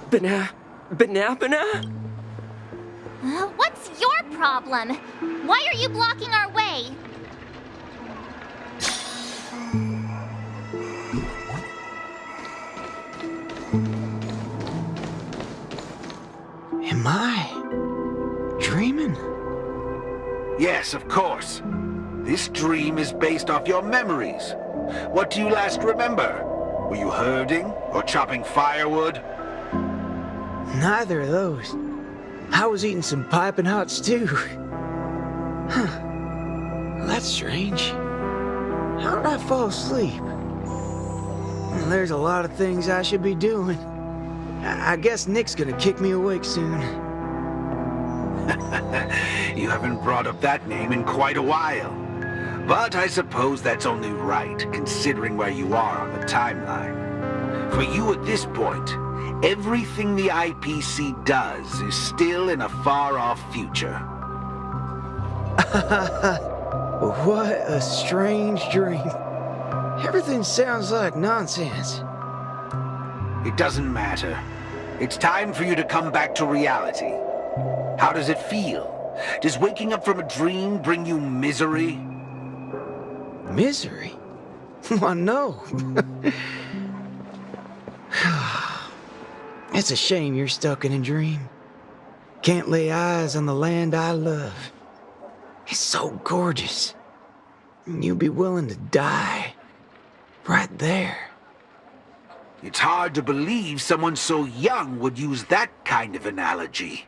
Banana? What's your problem? Why are you blocking our way? Am I dreaming? Yes, of course. This dream is based off your memories. What do you last remember? Were you herding or chopping firewood? Neither of those. I was eating some piping hot stew. Huh. Well, that's strange. How did I fall asleep? Well, there's a lot of things I should be doing. I guess Nick's gonna kick me awake soon. You haven't brought up that name in quite a while. But I suppose that's only right, considering where you are on the timeline. For you at this point, everything the IPC does is still in a far-off future. What a strange dream. Everything sounds like nonsense. It doesn't matter. It's time for you to come back to reality. How does it feel? Does waking up from a dream bring you misery? Misery? Why, no. It's a shame you're stuck in a dream. Can't lay eyes on the land I love. It's so gorgeous. You'd be willing to die. Right there. It's hard to believe someone so young would use that kind of analogy.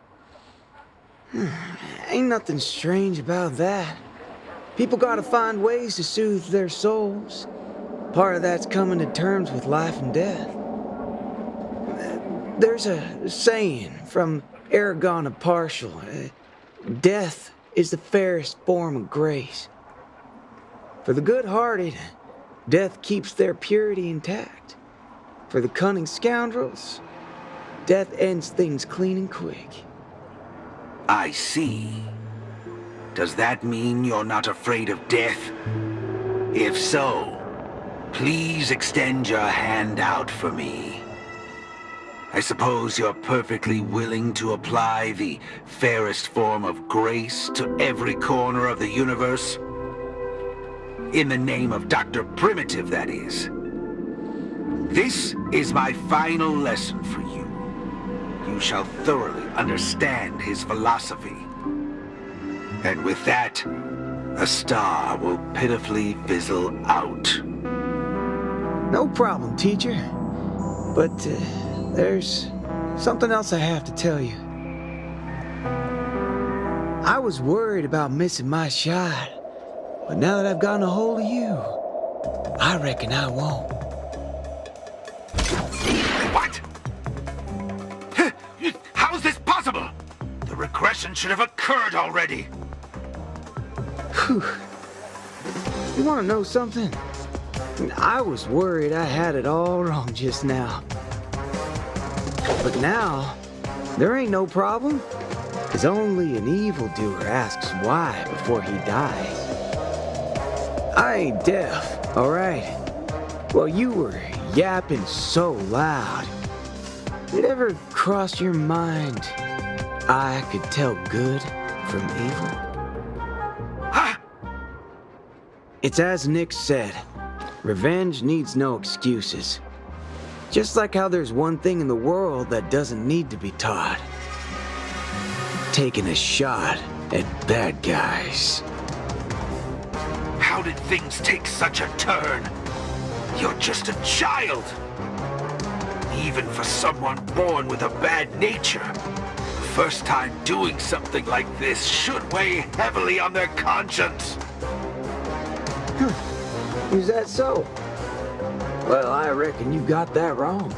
Ain't nothing strange about that. People gotta find ways to soothe their souls. Part of that's coming to terms with life and death. There's a saying from Aragon of Partial. Death is the fairest form of grace. For the good-hearted, death keeps their purity intact. For the cunning scoundrels, death ends things clean and quick. I see. Does that mean you're not afraid of death? If so, please extend your hand out for me. I suppose you're perfectly willing to apply the fairest form of grace to every corner of the universe? In the name of Dr. Primitive, that is. This is my final lesson for you. You shall thoroughly understand his philosophy. And with that, a star will pitifully fizzle out. No problem, teacher. But there's something else I have to tell you. I was worried about missing my shot, but now that I've gotten a hold of you, I reckon I won't. What? How is this possible? The regression should have occurred already. Whew. You want to know something? I was worried I had it all wrong just now. But now, there ain't no problem. Because only an evildoer asks why before he dies. I ain't deaf, alright? Well, you were yapping so loud. Did it ever cross your mind I could tell good from evil? Huh? It's as Nick said, revenge needs no excuses. Just like how there's one thing in the world that doesn't need to be taught. Taking a shot at bad guys. How did things take such a turn? You're just a child. Even for someone born with a bad nature, the first time doing something like this should weigh heavily on their conscience. Is that so? Well, I reckon you got that wrong.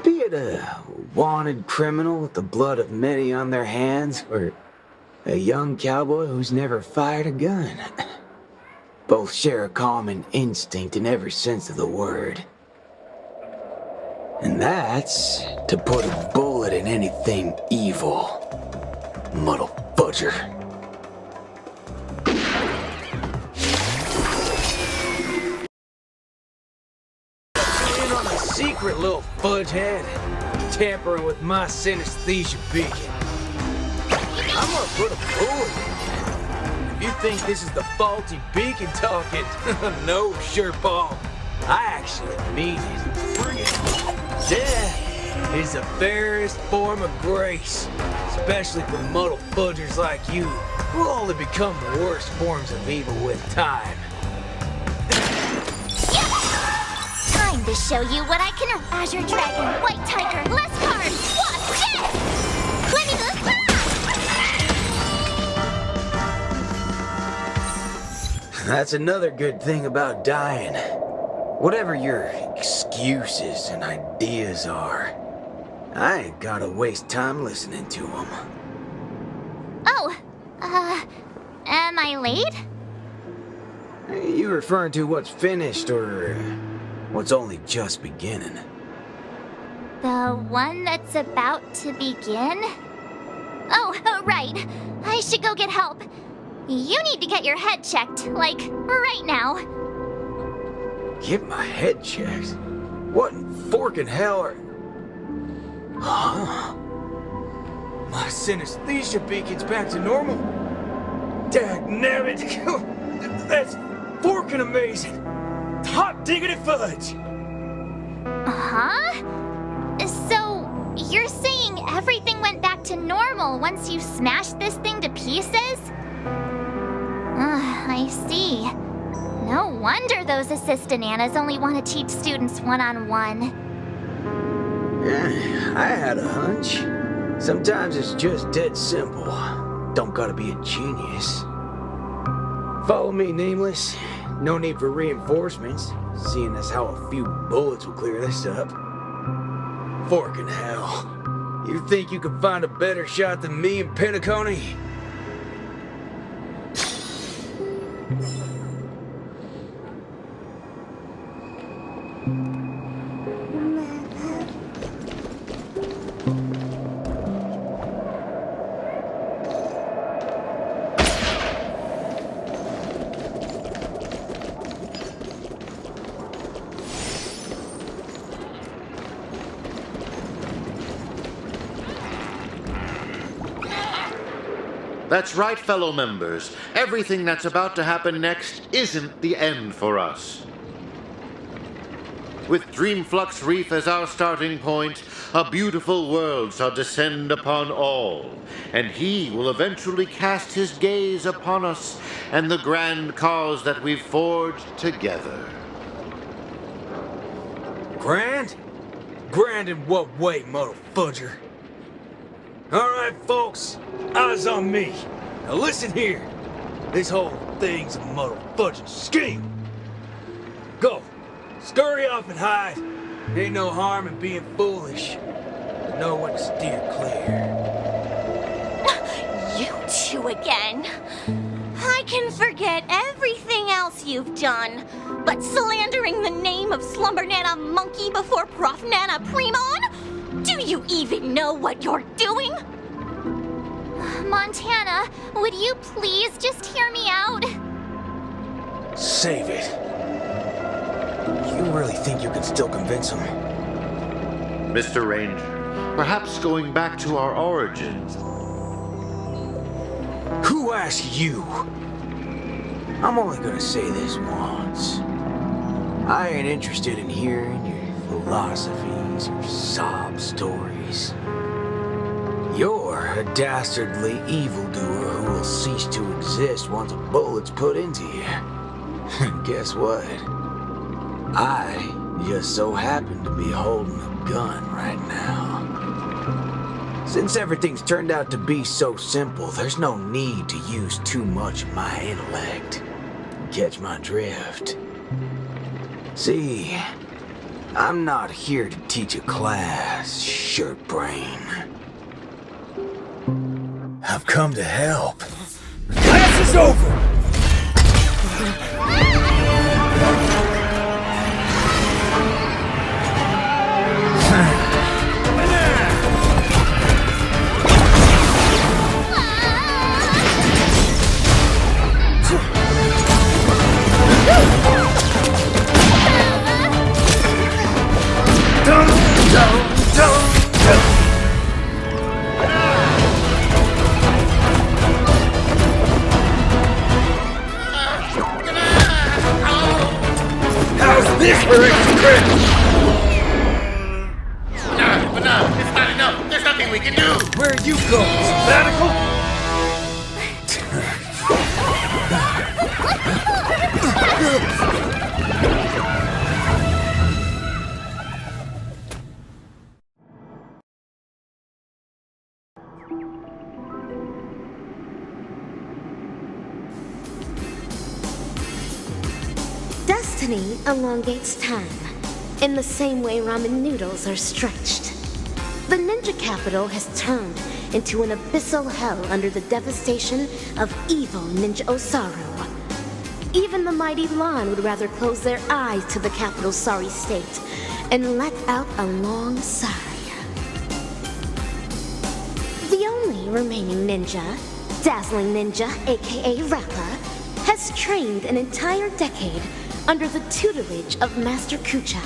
Be it a wanted criminal with the blood of many on their hands, or a young cowboy who's never fired a gun. Both share a common instinct in every sense of the word. And that's to put a bullet in anything evil. Muddle fudger. In on the secret, little fudgehead. Tampering with my synesthesia beacon. I'm gonna put a bullet in you. If you think this is the faulty beacon talking, no, Sureball. I actually mean it. Death is the fairest form of grace, especially for muddled fudgers like you, who only become the worst forms of evil with time. Time to show you what I can. Azure Dragon, White Tiger, less cards, Wasp, Jet! Let me look. That's another good thing about dying. Whatever your excuses and ideas are, I ain't gotta waste time listening to them. Oh, am I late? You referring to what's finished or what's only just beginning? The one that's about to begin? Oh, right. I should go get help. You need to get your head checked, like, right now. Get my head checked? What in forking hell are... Huh? My synesthesia beacon's back to normal. Dagnabbit! That's forking amazing! Hot diggity fudge! Huh? So, you're saying everything went back to normal once you smashed this thing to pieces? I see. No wonder those assistant Annas only want to teach students one-on-one. Yeah, I had a hunch. Sometimes it's just dead simple. Don't gotta be a genius. Follow me, Nameless. No need for reinforcements, seeing as how a few bullets will clear this up. Forking hell. You think you can find a better shot than me and Pentacone? That's right, fellow members. Everything that's about to happen next isn't the end for us. With Dreamflux Reef as our starting point, a beautiful world shall descend upon all, and he will eventually cast his gaze upon us and the grand cause that we've forged together. Grand? Grand in what way, motherfudger? Alright, folks, eyes on me. Now listen here. This whole thing's a motherfudging scheme. Go. Scurry off and hide. Ain't no harm in being foolish. But know when to steer clear. You two again. I can forget everything else you've done, but slandering the name of Slumber Nana Monkey before Prof Nana Premon? Do you even know what you're doing? Montana, would you please just hear me out? Save it. You really think you can still convince him? Mr. Ranger, perhaps going back to our origins. Who asked you? I'm only gonna say this once. I ain't interested in hearing your philosophies, your sob stories. You're a dastardly evildoer who will cease to exist once a bullet's put into you. And guess what? I just so happen to be holding a gun right now. Since everything's turned out to be so simple, there's no need to use too much of my intellect. Catch my drift? See, I'm not here to teach a class, shirt brain. I've come to help. Class is over! Inspiration crit! But no, it's not enough. There's nothing we can do. Where are you going? Sabbatical? Destiny elongates time, in the same way ramen noodles are stretched. The ninja capital has turned into an abyssal hell under the devastation of evil Ninja Osaru. Even the mighty Lan would rather close their eyes to the capital's sorry state and let out a long sigh. The only remaining ninja, Dazzling Ninja, aka Rappa, has trained an entire decade under the tutelage of Master Kucha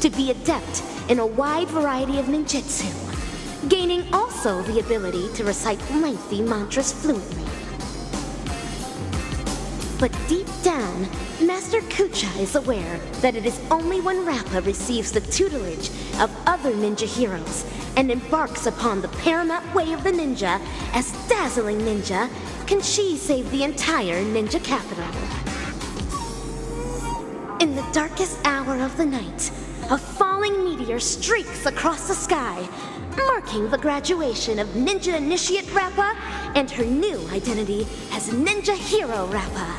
to be adept in a wide variety of ninjutsu, gaining also the ability to recite lengthy mantras fluently. But deep down, Master Kucha is aware that it is only when Rappa receives the tutelage of other ninja heroes and embarks upon the paramount way of the ninja as Dazzling Ninja can she save the entire ninja capital. In the darkest hour of the night, a falling meteor streaks across the sky, marking the graduation of Ninja Initiate Rappa and her new identity as Ninja Hero Rappa.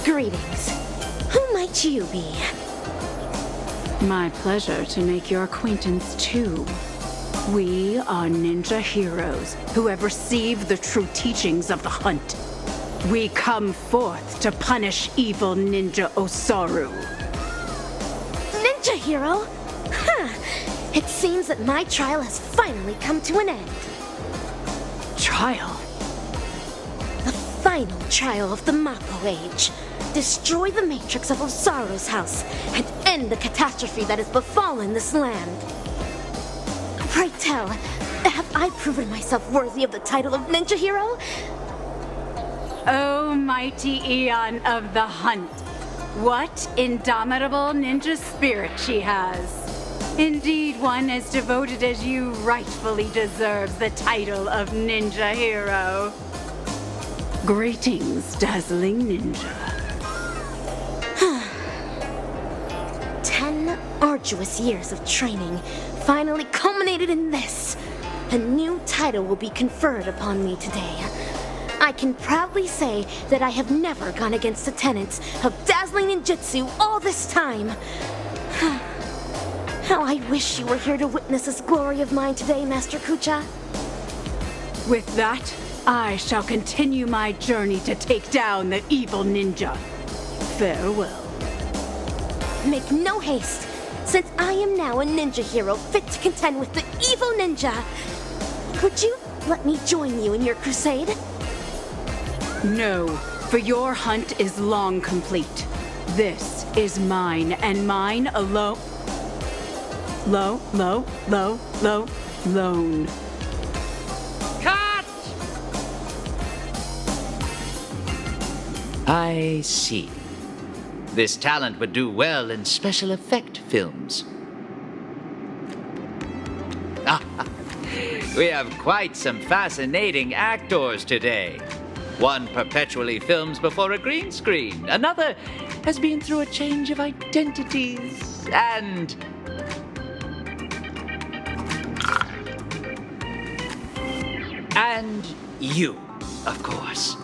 Greetings. Who might you be? My pleasure to make your acquaintance too. We are ninja heroes who have received the true teachings of the hunt. We come forth to punish evil Ninja Osaru. Ninja Hero? Huh. It seems that my trial has finally come to an end. Trial? The final trial of the Mappo Age. Destroy the matrix of Osaru's house and end the catastrophe that has befallen this land. Pray tell, have I proven myself worthy of the title of Ninja Hero? O mighty Eon of the Hunt, what indomitable ninja spirit she has. Indeed, one as devoted as you rightfully deserves the title of Ninja Hero. Greetings, Dazzling Ninja. 10 arduous years of training finally culminated in this. A new title will be conferred upon me today. I can proudly say that I have never gone against the tenets of dazzling ninjutsu all this time. How I wish you were here to witness this glory of mine today, Master Kucha. With that, I shall continue my journey to take down the evil ninja. Farewell. Make no haste, since I am now a ninja hero fit to contend with the evil ninja. Would you let me join you in your crusade? No, for your hunt is long complete. This is mine, and mine alone. Lone. Cut! I see. This talent would do well in special effect films. We have quite some fascinating actors today. One perpetually films before a green screen. Another has been through a change of identities. And And you, of course.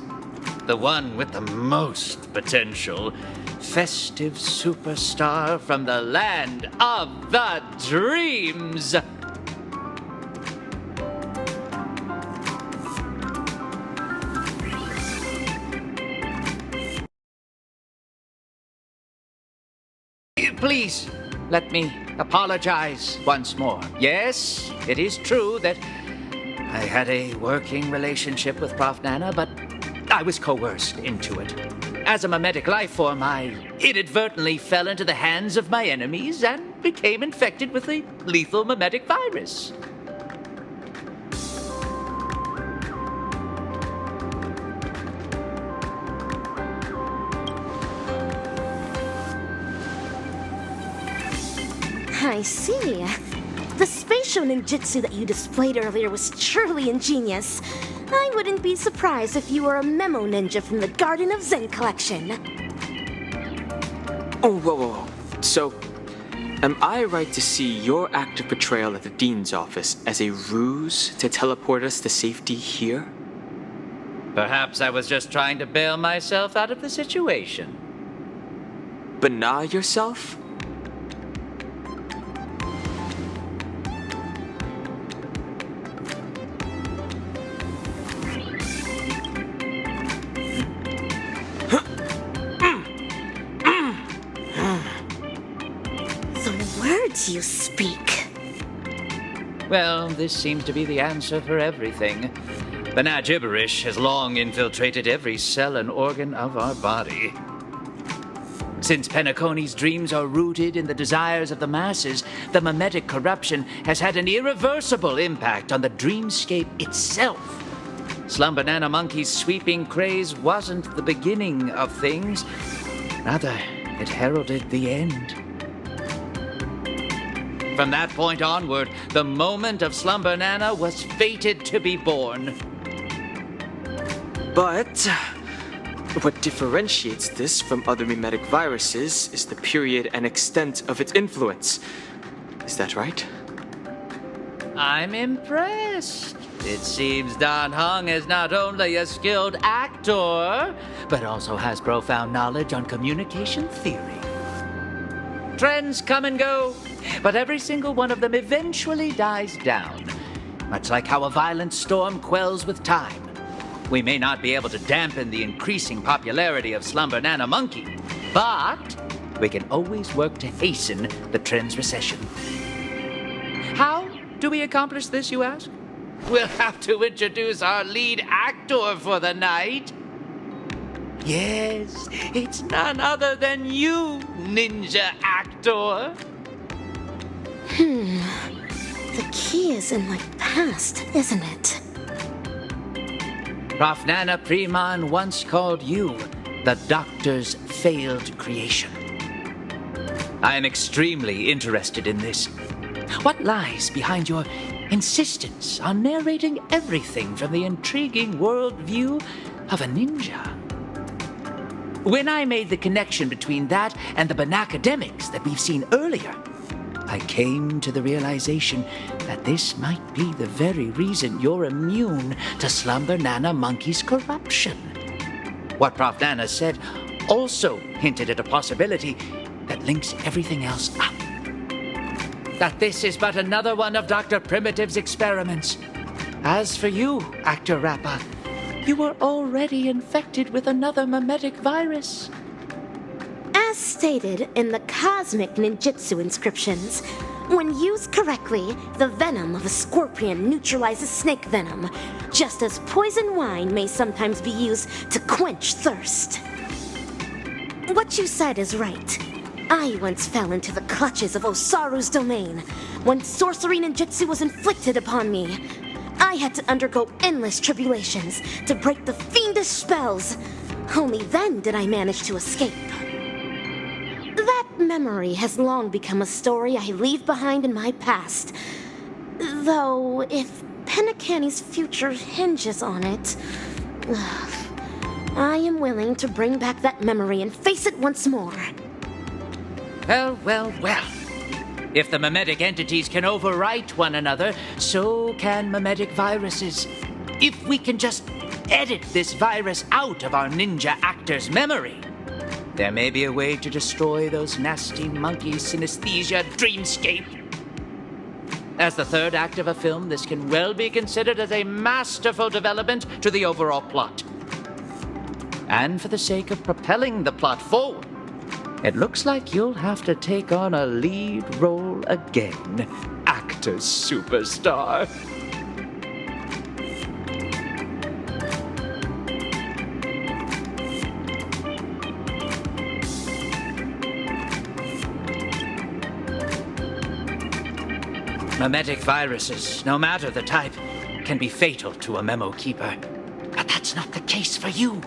The one with the most potential. Festive superstar from the land of the dreams. Please, let me apologize once more. Yes, it is true that I had a working relationship with Prof. Nana, but I was coerced into it. As a mimetic life form, I inadvertently fell into the hands of my enemies and became infected with a lethal mimetic virus. I see. The spatial ninjutsu that you displayed earlier was truly ingenious. I wouldn't be surprised if you were a memo ninja from the Garden of Zen collection. Oh, whoa. So, am I right to see your active portrayal at the Dean's office as a ruse to teleport us to safety here? Perhaps I was just trying to bail myself out of the situation. Bana yourself? You speak. Well, this seems to be the answer for everything. Bana gibberish has long infiltrated every cell and organ of our body. Since Penacony's dreams are rooted in the desires of the masses, the mimetic corruption has had an irreversible impact on the dreamscape itself. Slumber Nana Monkey's sweeping craze wasn't the beginning of things. Rather, it heralded the end. From that point onward, the moment of Slumber Nana was fated to be born. But what differentiates this from other mimetic viruses is the period and extent of its influence. Is that right? I'm impressed. It seems Dan Heng is not only a skilled actor, but also has profound knowledge on communication theory. Trends come and go, but every single one of them eventually dies down, much like how a violent storm quells with time. We may not be able to dampen the increasing popularity of Slumber Nana Monkey, but we can always work to hasten the trend's recession. How do we accomplish this, you ask? We'll have to introduce our lead actor for the night. Yes, it's none other than you, ninja actor. The key is in my past, isn't it? Prof. Nana Preman once called you the Doctor's failed creation. I am extremely interested in this. What lies behind your insistence on narrating everything from the intriguing worldview of a ninja? When I made the connection between that and the Banacademics that we've seen earlier, I came to the realization that this might be the very reason you're immune to Slumber Nana Monkey's corruption. What Prof. Nana said also hinted at a possibility that links everything else up. That this is but another one of Dr. Primitive's experiments. As for you, Actor Rappa, you were already infected with another mimetic virus. As stated in the cosmic ninjutsu inscriptions, when used correctly, the venom of a scorpion neutralizes snake venom, just as poison wine may sometimes be used to quench thirst. What you said is right. I once fell into the clutches of Osaru's domain. When sorcery ninjutsu was inflicted upon me, I had to undergo endless tribulations to break the fiendish spells. Only then did I manage to escape. That memory has long become a story I leave behind in my past. Though, if Penacony's future hinges on it, I am willing to bring back that memory and face it once more. Well. If the mimetic entities can overwrite one another, so can mimetic viruses. if we can just edit this virus out of our ninja actor's memory, there may be a way to destroy those nasty monkey synesthesia dreamscape. As the third act of a film, this can well be considered as a masterful development to the overall plot. And for the sake of propelling the plot forward, it looks like you'll have to take on a lead role again, actor superstar. Memetic viruses, no matter the type, can be fatal to a memo keeper. But that's not the case for you.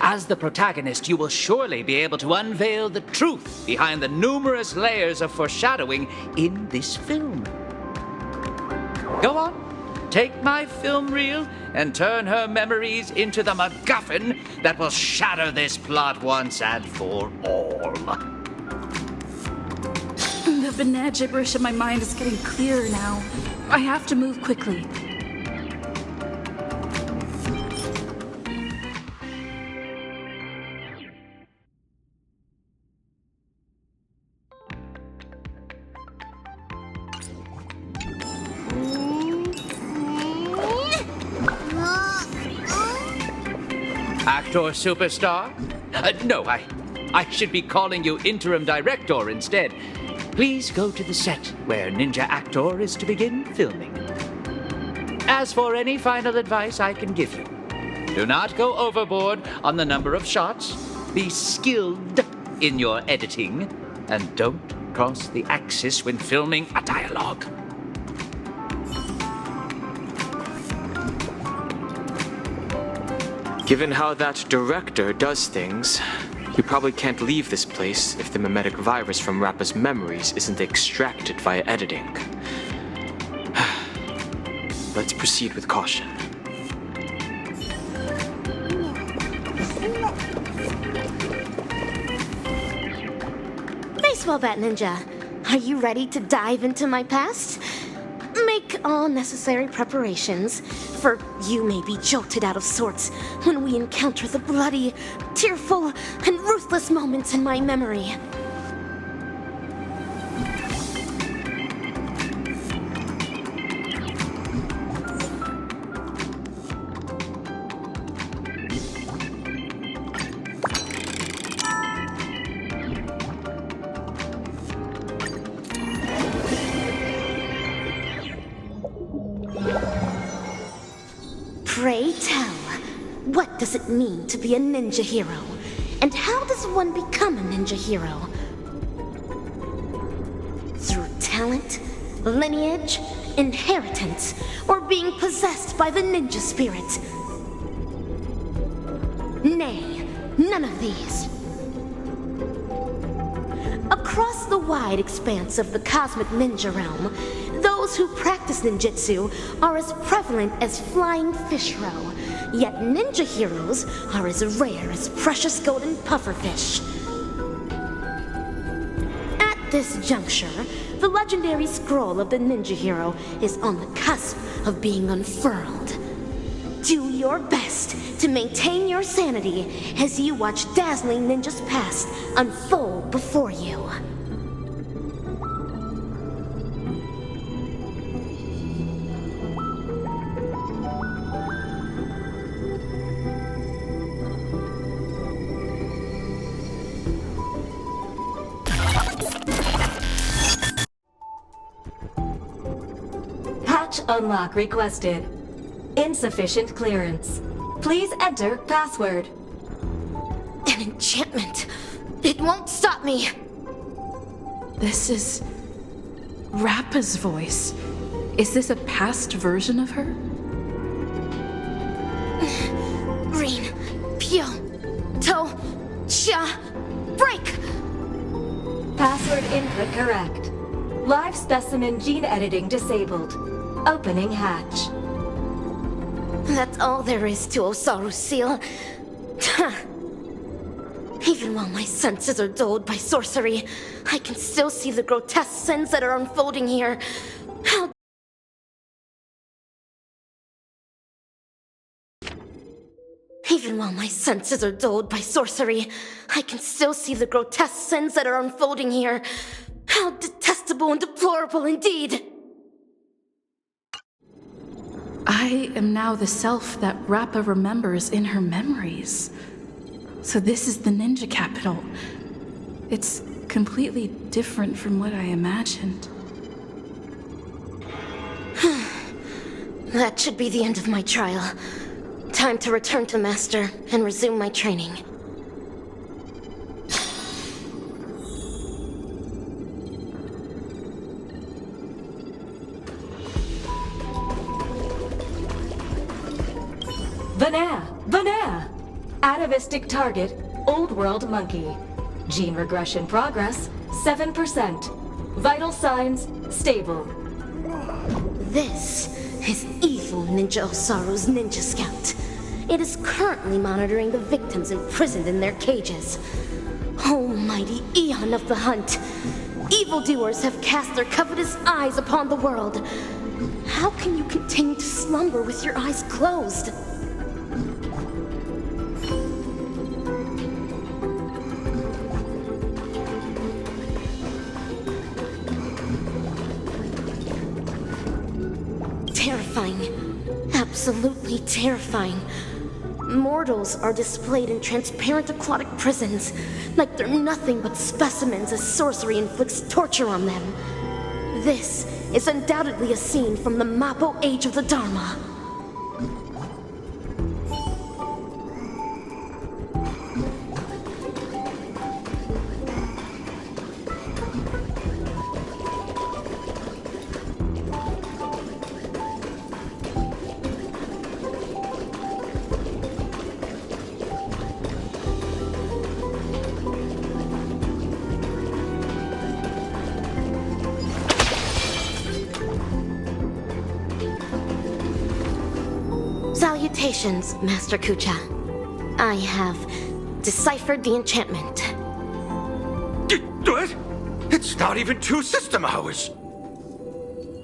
As the protagonist, you will surely be able to unveil the truth behind the numerous layers of foreshadowing in this film. Go on, take my film reel and turn her memories into the MacGuffin that will shatter this plot once and for all. The banana gibberish in my mind is getting clearer now. I have to move quickly. Actor superstar? No, I should be calling you interim director instead. Please go to the set where Ninja Actor is to begin filming. As for any final advice I can give you, do not go overboard on the number of shots, be skilled in your editing, and don't cross the axis when filming a dialogue. Given how that director does things, we probably can't leave this place if the memetic virus from Rappa's memories isn't extracted via editing. Let's proceed with caution. Baseball bat ninja, are you ready to dive into my past? Make all necessary preparations, for you may be jolted out of sorts when we encounter the bloody, tearful, and ruthless moments in my memory. Pray tell, what does it mean to be a ninja hero? And how does one become a ninja hero? Through talent, lineage, inheritance, or being possessed by the ninja spirit? Nay, none of these. Across the wide expanse of the cosmic ninja realm, those who practice ninjutsu are as prevalent as flying fish roe, yet ninja heroes are as rare as precious golden pufferfish. At this juncture, the legendary scroll of the ninja hero is on the cusp of being unfurled. Do your best to maintain your sanity as you watch dazzling ninjas past unfold before you. Patch unlock requested. Insufficient clearance. Please enter password. An enchantment. It won't stop me. This is Rappa's voice. Is this a past version of her? Green, Pyo, To, Cha, break! Password input correct. Live specimen gene editing disabled. Opening hatch. That's all there is to Osaru Seal. Even while my senses are dulled by sorcery, I can still see the grotesque sins that are unfolding here. How Even while my senses are dulled by sorcery, I can still see the grotesque sins that are unfolding here. How detestable and deplorable indeed! I am now the self that Rappa remembers in her memories. So this is the ninja capital. It's completely different from what I imagined. That should be the end of my trial. Time to return to Master and resume my training. Vanea! Atavistic target, Old World Monkey. Gene regression progress, 7%. Vital signs, stable. This is evil Ninja Osaru's Ninja Scout. It is currently monitoring the victims imprisoned in their cages. Almighty Eon of the Hunt! Evildoers have cast their covetous eyes upon the world. How can you continue to slumber with your eyes closed? Terrifying. Absolutely terrifying. Mortals are displayed in transparent aquatic prisons, like they're nothing but specimens as sorcery inflicts torture on them. This is undoubtedly a scene from the Mappo Age of the Dharma. Salutations, Master Kucha. I have deciphered the enchantment. What? It's not even 2 system hours.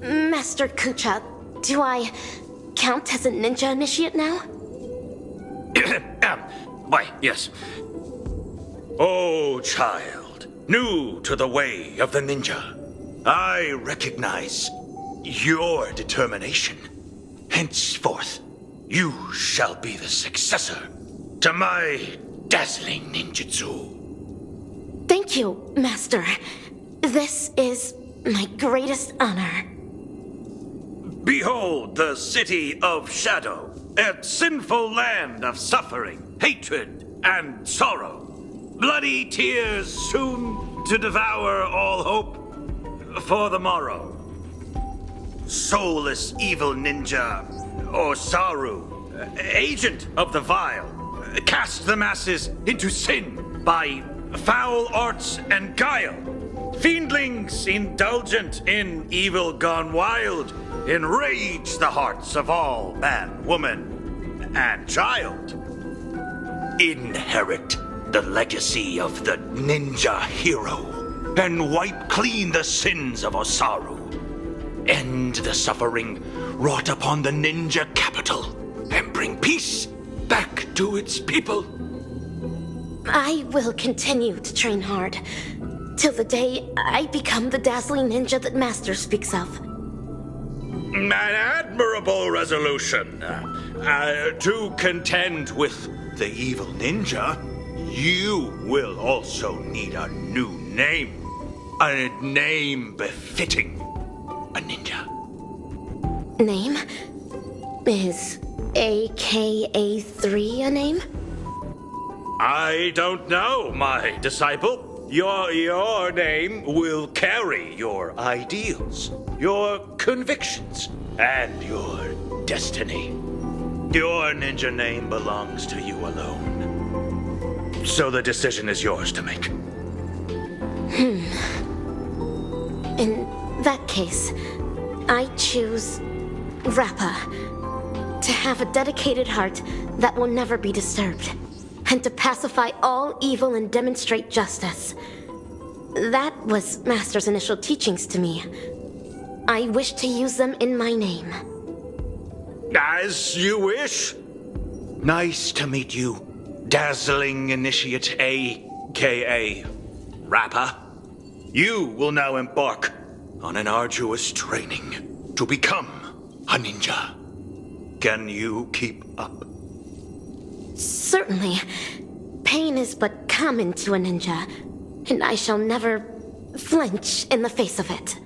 Master Kucha, do I count as a ninja initiate now? Why, yes. Oh, child, new to the way of the ninja, I recognize your determination. Henceforth, you shall be the successor to my dazzling ninjutsu. Thank you, Master. This is my greatest honor. Behold the city of shadow, a sinful land of suffering, hatred, and sorrow. Bloody tears soon to devour all hope for the morrow. Soulless evil ninja Osaru, agent of the vile, cast the masses into sin by foul arts and guile. Fiendlings indulgent in evil gone wild enrage the hearts of all man, woman, and child. Inherit the legacy of the ninja hero and wipe clean the sins of Osaru. End the suffering wrought upon the ninja capital and bring peace back to its people. I will continue to train hard till the day I become the dazzling ninja that Master speaks of. An admirable resolution. To contend with the evil ninja, you will also need a new name. A name befitting a ninja. Name? Is AKA3 a name? I don't know, my disciple. Your name will carry your ideals, your convictions, and your destiny. Your ninja name belongs to you alone. So the decision is yours to make. In that case, I choose Rappa. To have a dedicated heart that will never be disturbed, and to pacify all evil and demonstrate justice. That was Master's initial teachings to me. I wish to use them in my name. As you wish. Nice to meet you, dazzling initiate A.K.A. Rapper. You will now embark on an arduous training to become a ninja. Can you keep up? Certainly. Pain is but common to a ninja, and I shall never flinch in the face of it.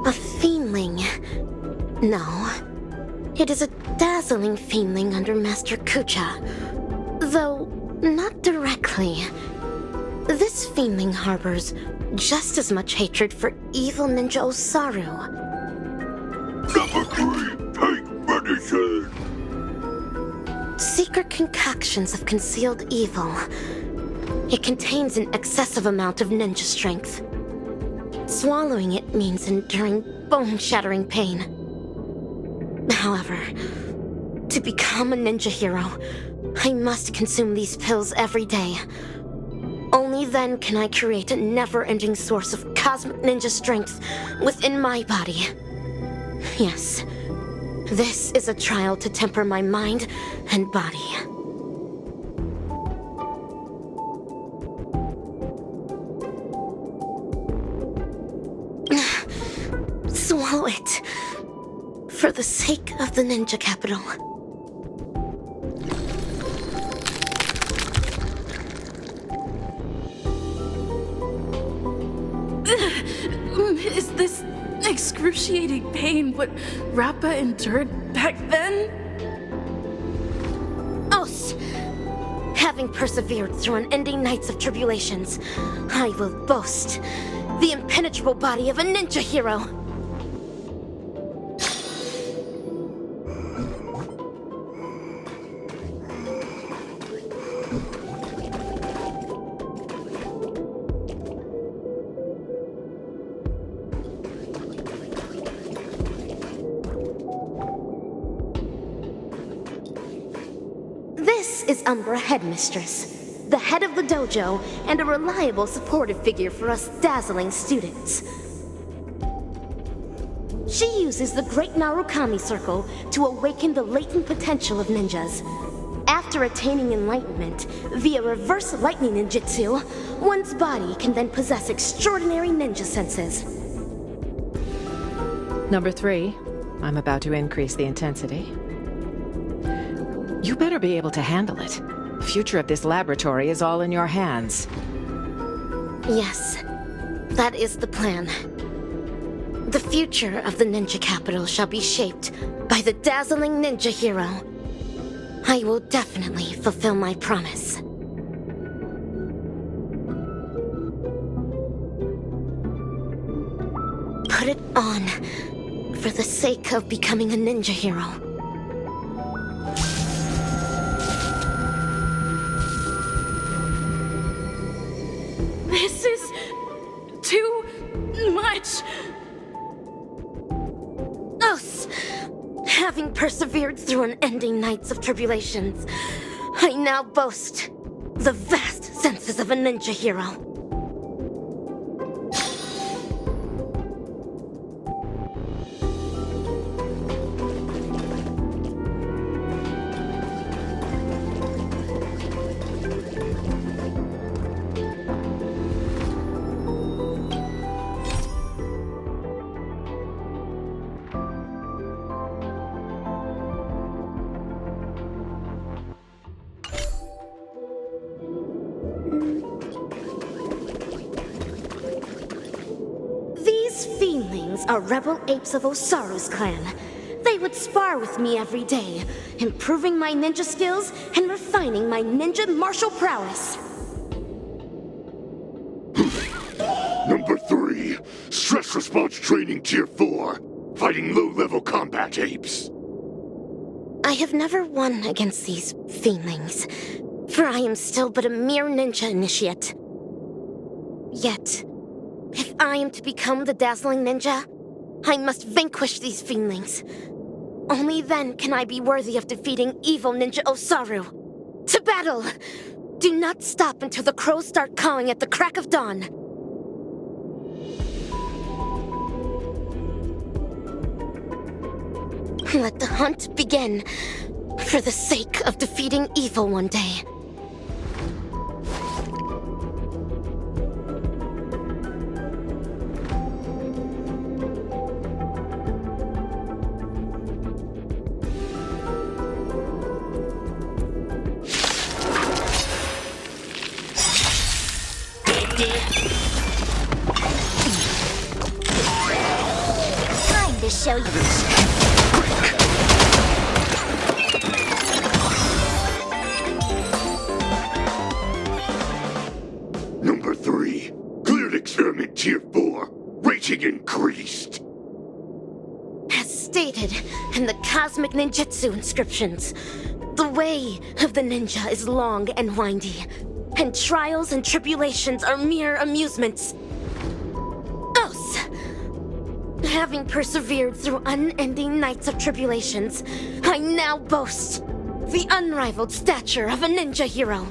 A fiendling. No. It is a dazzling fiendling under Master Kucha. Though, not directly. This fiendling harbors just as much hatred for evil ninja Osaru. Number 3, take medicine! Secret concoctions of concealed evil. It contains an excessive amount of ninja strength. Swallowing it means enduring bone-shattering pain. However, to become a ninja hero, I must consume these pills every day. Only then can I create a never-ending source of cosmic ninja strength within my body. Yes, this is a trial to temper my mind and body. Swallow it. For the sake of the ninja capital. Is this excruciating pain what Rappa endured back then? Os! Having persevered through unending nights of tribulations, I will boast the impenetrable body of a ninja hero. This is Umbra Headmistress, the head of the dojo and a reliable supportive figure for us dazzling students. She uses the Great Narukami Circle to awaken the latent potential of ninjas. After attaining enlightenment via reverse lightning ninjutsu, one's body can then possess extraordinary ninja senses. Number 3, I'm about to increase the intensity. You better be able to handle it. The future of this laboratory is all in your hands. Yes, that is the plan. The future of the ninja capital shall be shaped by the dazzling ninja hero. I will definitely fulfill my promise. Put it on, for the sake of becoming a ninja hero. This is too much. Os! Having persevered through unending nights of tribulations, I now boast the vast senses of a ninja hero. Are rebel apes of Osaru's clan. They would spar with me every day, improving my ninja skills and refining my ninja martial prowess. Number 3, stress First response training tier 4. Fighting low-level combat apes. I have never won against these feelings, for I am still but a mere ninja initiate. Yet, if I am to become the dazzling ninja, I must vanquish these feelings. Only then can I be worthy of defeating evil Ninja Osaru. To battle! Do not stop until the crows start cawing at the crack of dawn. Let the hunt begin, for the sake of defeating evil one day. Time to show you. Number 3. Cleared experiment tier 4. Rating increased. As stated in the Cosmic Ninjutsu inscriptions, the way of the ninja is long and windy, and trials and tribulations are mere amusements. Os! Having persevered through unending nights of tribulations, I now boast the unrivaled stature of a ninja hero.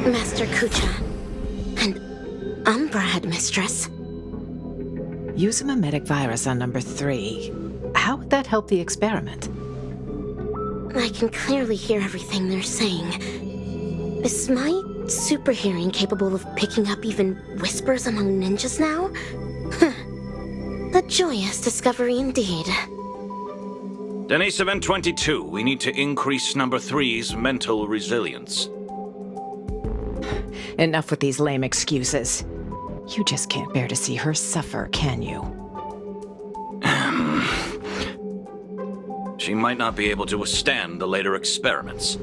Master Kucha, and Umbra Headmistress. Use a mimetic virus on number 3. How would that help the experiment? I can clearly hear everything they're saying. Is my super hearing capable of picking up even whispers among ninjas now? A joyous discovery indeed. Denise Event 22, we need to increase number 3's mental resilience. Enough with these lame excuses. You just can't bear to see her suffer, can you? She might not be able to withstand the later experiments.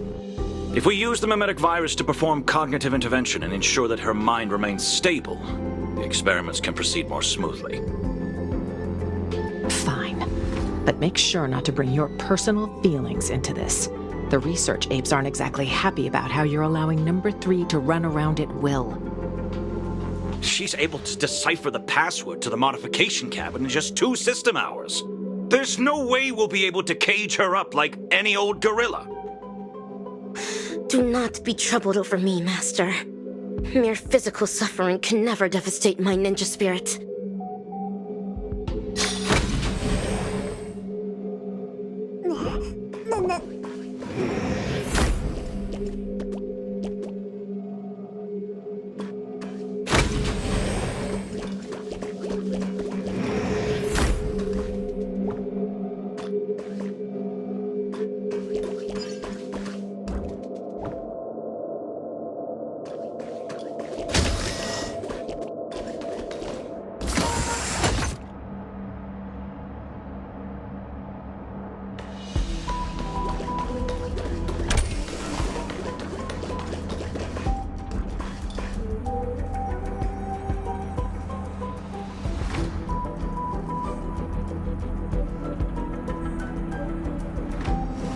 If we use the mimetic virus to perform cognitive intervention and ensure that her mind remains stable, the experiments can proceed more smoothly. Fine. But make sure not to bring your personal feelings into this. The research apes aren't exactly happy about how you're allowing number 3 to run around at will. She's able to decipher the password to the modification cabin in just 2 system hours. There's no way we'll be able to cage her up like any old gorilla. Do not be troubled over me, Master. Mere physical suffering can never devastate my ninja spirit.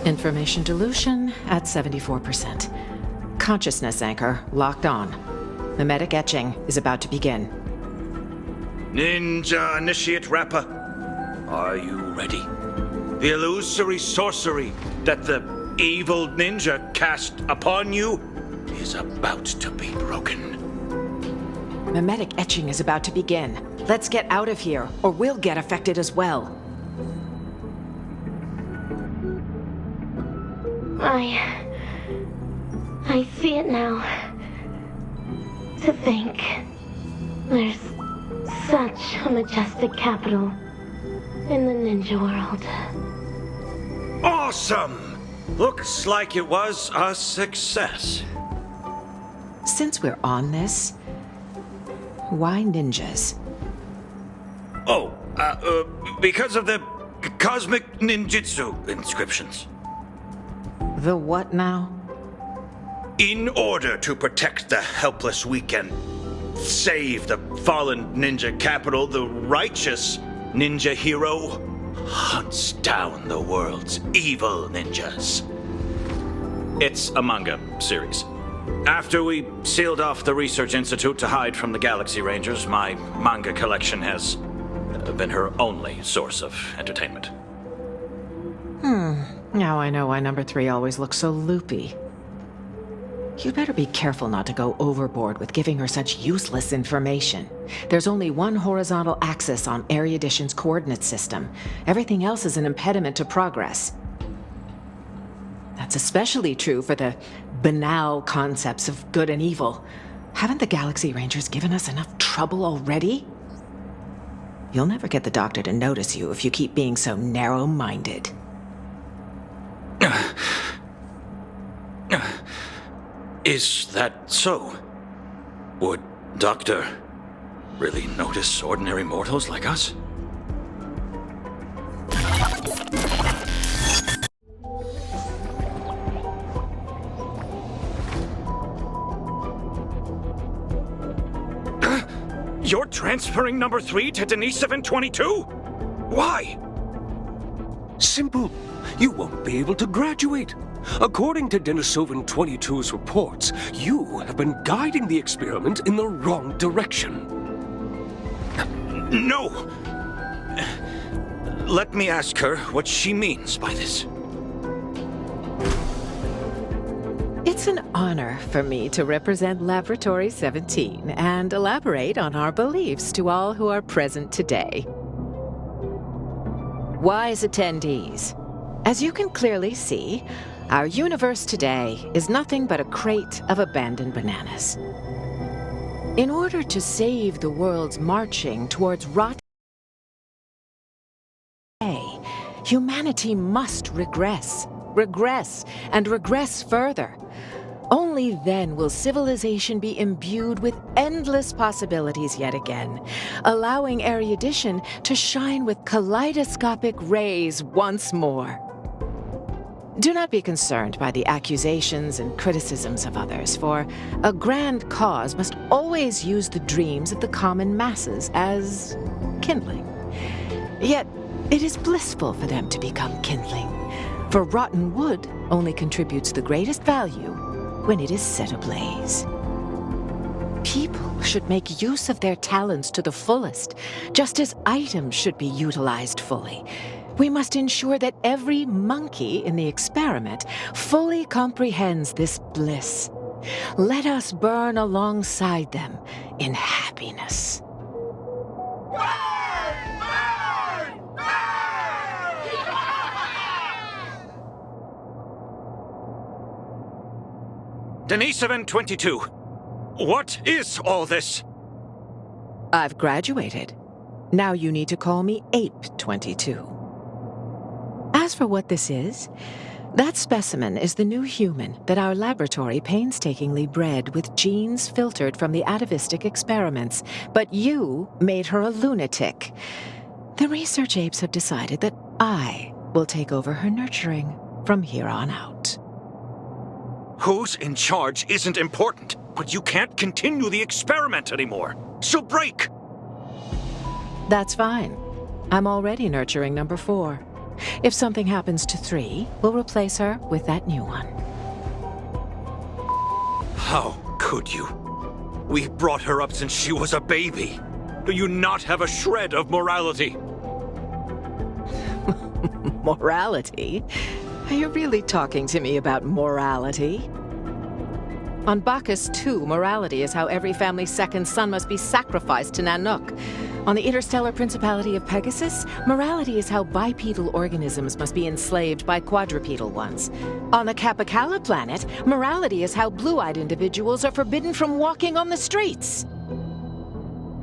Information dilution at 74%. Consciousness anchor locked on. Mimetic etching is about to begin. Ninja Initiate Rapper, are you ready? The illusory sorcery that the evil ninja cast upon you is about to be broken. Mimetic etching is about to begin. Let's get out of here, or we'll get affected as well. I see it now. To think, there's such a majestic capital in the ninja world. Awesome! Looks like it was a success. Since we're on this, Why ninjas? Oh, because of the cosmic ninjutsu inscriptions. The what now? In order to protect the helpless weak and save the fallen ninja capital, the righteous ninja hero hunts down the world's evil ninjas. It's a manga series. After we sealed off the research institute to hide from the Galaxy Rangers, my manga collection has been her only source of entertainment. Now I know why number 3 always looks so loopy. You'd better be careful not to go overboard with giving her such useless information. There's only one horizontal axis on Erudition's coordinate system. Everything else is an impediment to progress. That's especially true for the banal concepts of good and evil. Haven't the Galaxy Rangers given us enough trouble already? You'll never get the Doctor to notice you if you keep being so narrow-minded. Is that so? Would Doctor really notice ordinary mortals like us? You're transferring number 3 to Denisovin 22? Why? Simple. You won't be able to graduate. According to Denisovin 22's reports, you have been guiding the experiment in the wrong direction. No! Let me ask her what she means by this. It's an honor for me to represent Laboratory 17 and elaborate on our beliefs to all who are present today. Wise attendees, as you can clearly see, our universe today is nothing but a crate of abandoned bananas. In order to save the world's marching towards rotten, humanity must regress, and regress further. Only then will civilization be imbued with endless possibilities yet again, allowing erudition to shine with kaleidoscopic rays once more. Do not be concerned by the accusations and criticisms of others, for a grand cause must always use the dreams of the common masses as kindling. Yet, it is blissful for them to become kindling, for rotten wood only contributes the greatest value when it is set ablaze. People should make use of their talents to the fullest, just as items should be utilized fully. We must ensure that every monkey in the experiment fully comprehends this bliss. Let us burn alongside them in happiness. Denisovin 22, what is all this? I've graduated. Now you need to call me Ape 22. As for what this is, that specimen is the new human that our laboratory painstakingly bred with genes filtered from the atavistic experiments, but you made her a lunatic. The research apes have decided that I will take over her nurturing from here on out. Who's in charge isn't important, but you can't continue the experiment anymore. So break! That's fine. I'm already nurturing number 4. If something happens to 3, we'll replace her with that new one. How could you? We brought her up since she was a baby. Do you not have a shred of morality? Morality? Are you really talking to me about morality? On Bacchus 2, morality is how every family's second son must be sacrificed to Nanook. On the interstellar principality of Pegasus, morality is how bipedal organisms must be enslaved by quadrupedal ones. On the Capicala planet, morality is how blue-eyed individuals are forbidden from walking on the streets.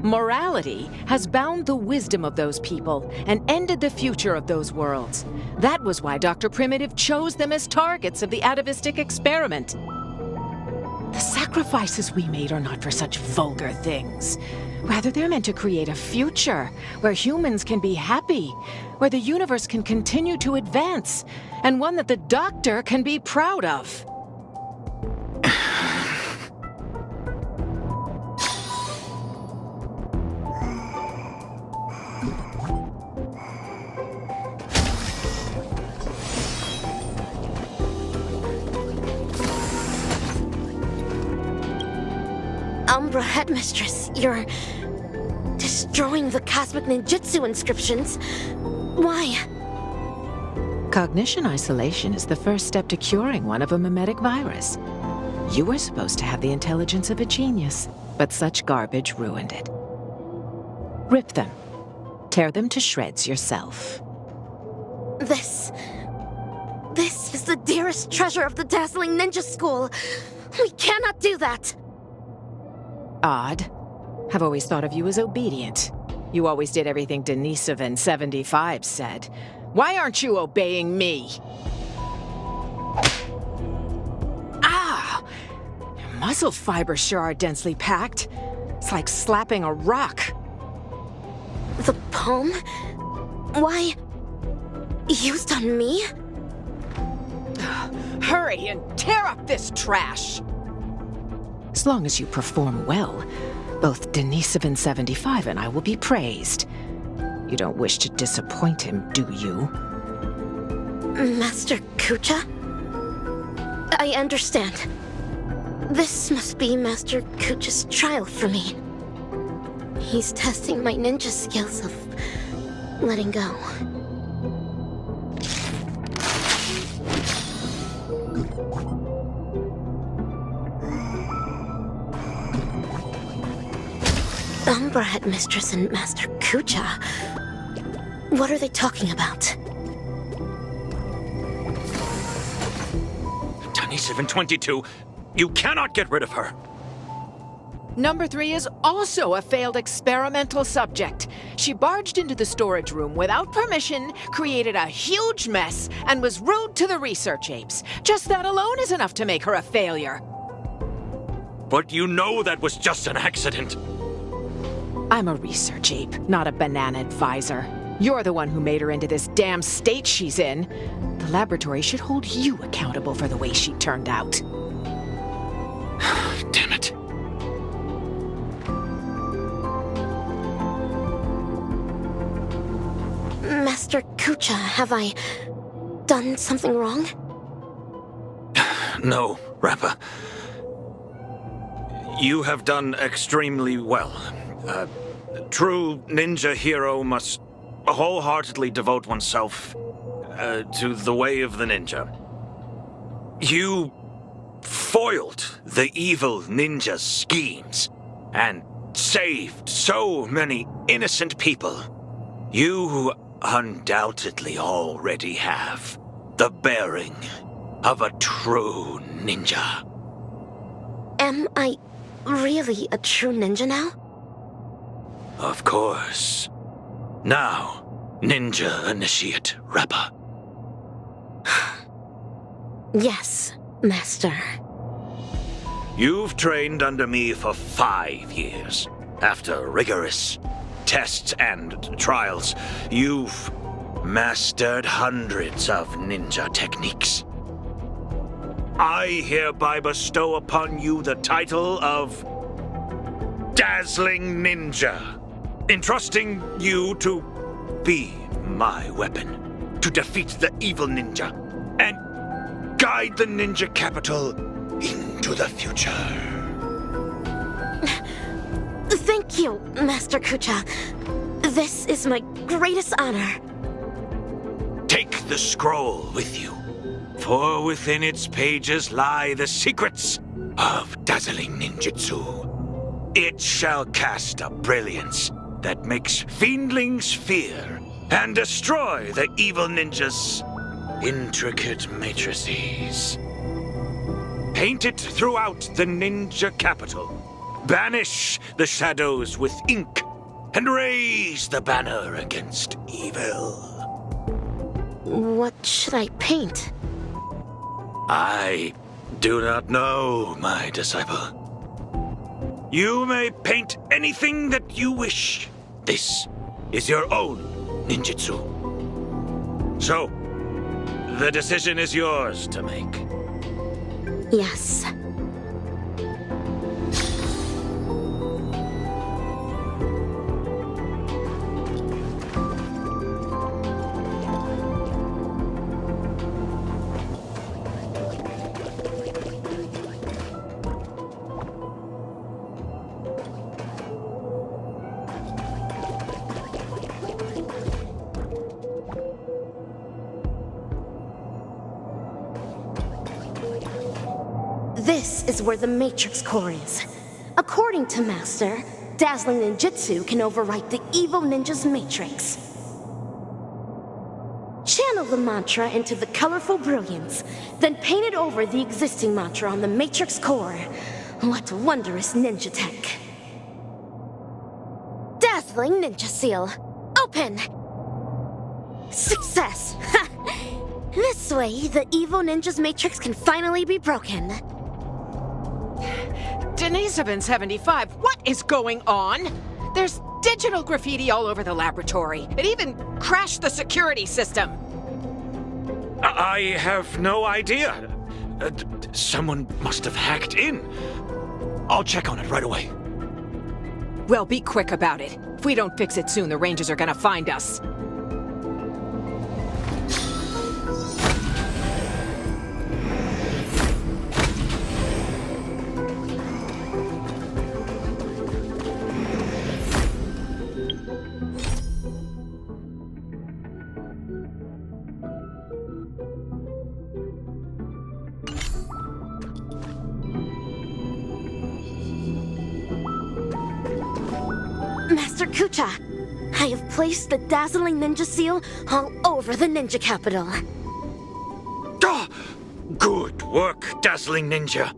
Morality has bound the wisdom of those people and ended the future of those worlds. That was why Dr. Primitive chose them as targets of the atavistic experiment. The sacrifices we made are not for such vulgar things. Rather, they're meant to create a future where humans can be happy, where the universe can continue to advance, and one that the Doctor can be proud of. Umbra Headmistress, you're destroying the cosmic ninjutsu inscriptions. Why? Cognition isolation is the first step to curing one of a mimetic virus. You were supposed to have the intelligence of a genius, but such garbage ruined it. Rip them. Tear them to shreds yourself. This is the dearest treasure of the dazzling ninja school. We cannot do that. Odd. I've always thought of you as obedient. You always did everything Denisovan 75 said. Why aren't you obeying me? Ah! Your muscle fibers sure are densely packed. It's like slapping a rock. The palm? Why? Used on me? Hurry and tear up this trash! As long as you perform well, both Denisovan 75 and I will be praised. You don't wish to disappoint him, do you? Master Kucha? I understand. This must be Master Kucha's trial for me. He's testing my ninja skills of letting go. Umbra Headmistress and Master Kucha. What are they talking about? Denisovan 22, you cannot get rid of her. Number 3 is also a failed experimental subject. She barged into the storage room without permission, created a huge mess, and was rude to the research apes. Just that alone is enough to make her a failure. But you know that was just an accident. I'm a research ape, not a banana advisor. You're the one who made her into this damn state she's in. The laboratory should hold you accountable for the way she turned out. Damn it. Master Kucha, have I done something wrong? No, Rappa. You have done extremely well. A true ninja hero must wholeheartedly devote oneself to the way of the ninja. You foiled the evil ninja's schemes and saved so many innocent people. You undoubtedly already have the bearing of a true ninja. Am I really a true ninja now? Of course. Now, Ninja Initiate Rappa. Yes, Master. You've trained under me for 5 years. After rigorous tests and trials, you've mastered hundreds of ninja techniques. I hereby bestow upon you the title of Dazzling Ninja, entrusting you to be my weapon, to defeat the evil ninja, and guide the ninja capital into the future. Thank you, Master Kucha. This is my greatest honor. Take the scroll with you, for within its pages lie the secrets of dazzling ninjutsu. It shall cast a brilliance that makes fiendlings fear and destroy the evil ninja's intricate matrices. Paint it throughout the ninja capital. Banish the shadows with ink and raise the banner against evil. What should I paint? I do not know, my disciple. You may paint anything that you wish. This is your own ninjutsu. So, the decision is yours to make. Yes. This is where the Matrix Core is. According to Master, dazzling ninjutsu can overwrite the evil ninja's matrix. Channel the mantra into the colorful brilliance, then paint it over the existing mantra on the Matrix Core. What wondrous ninja tech. Dazzling Ninja Seal. Open! Success! Ha! This way, the evil ninja's matrix can finally be broken. Denisovin 75, what is going on? There's digital graffiti all over the laboratory. It even crashed the security system. I have no idea. Someone must have hacked in. I'll check on it right away. Well, be quick about it. If we don't fix it soon, the Rangers are gonna find us. Master Kucha, I have placed the dazzling ninja seal all over the ninja capital. Ah, good work, Dazzling Ninja.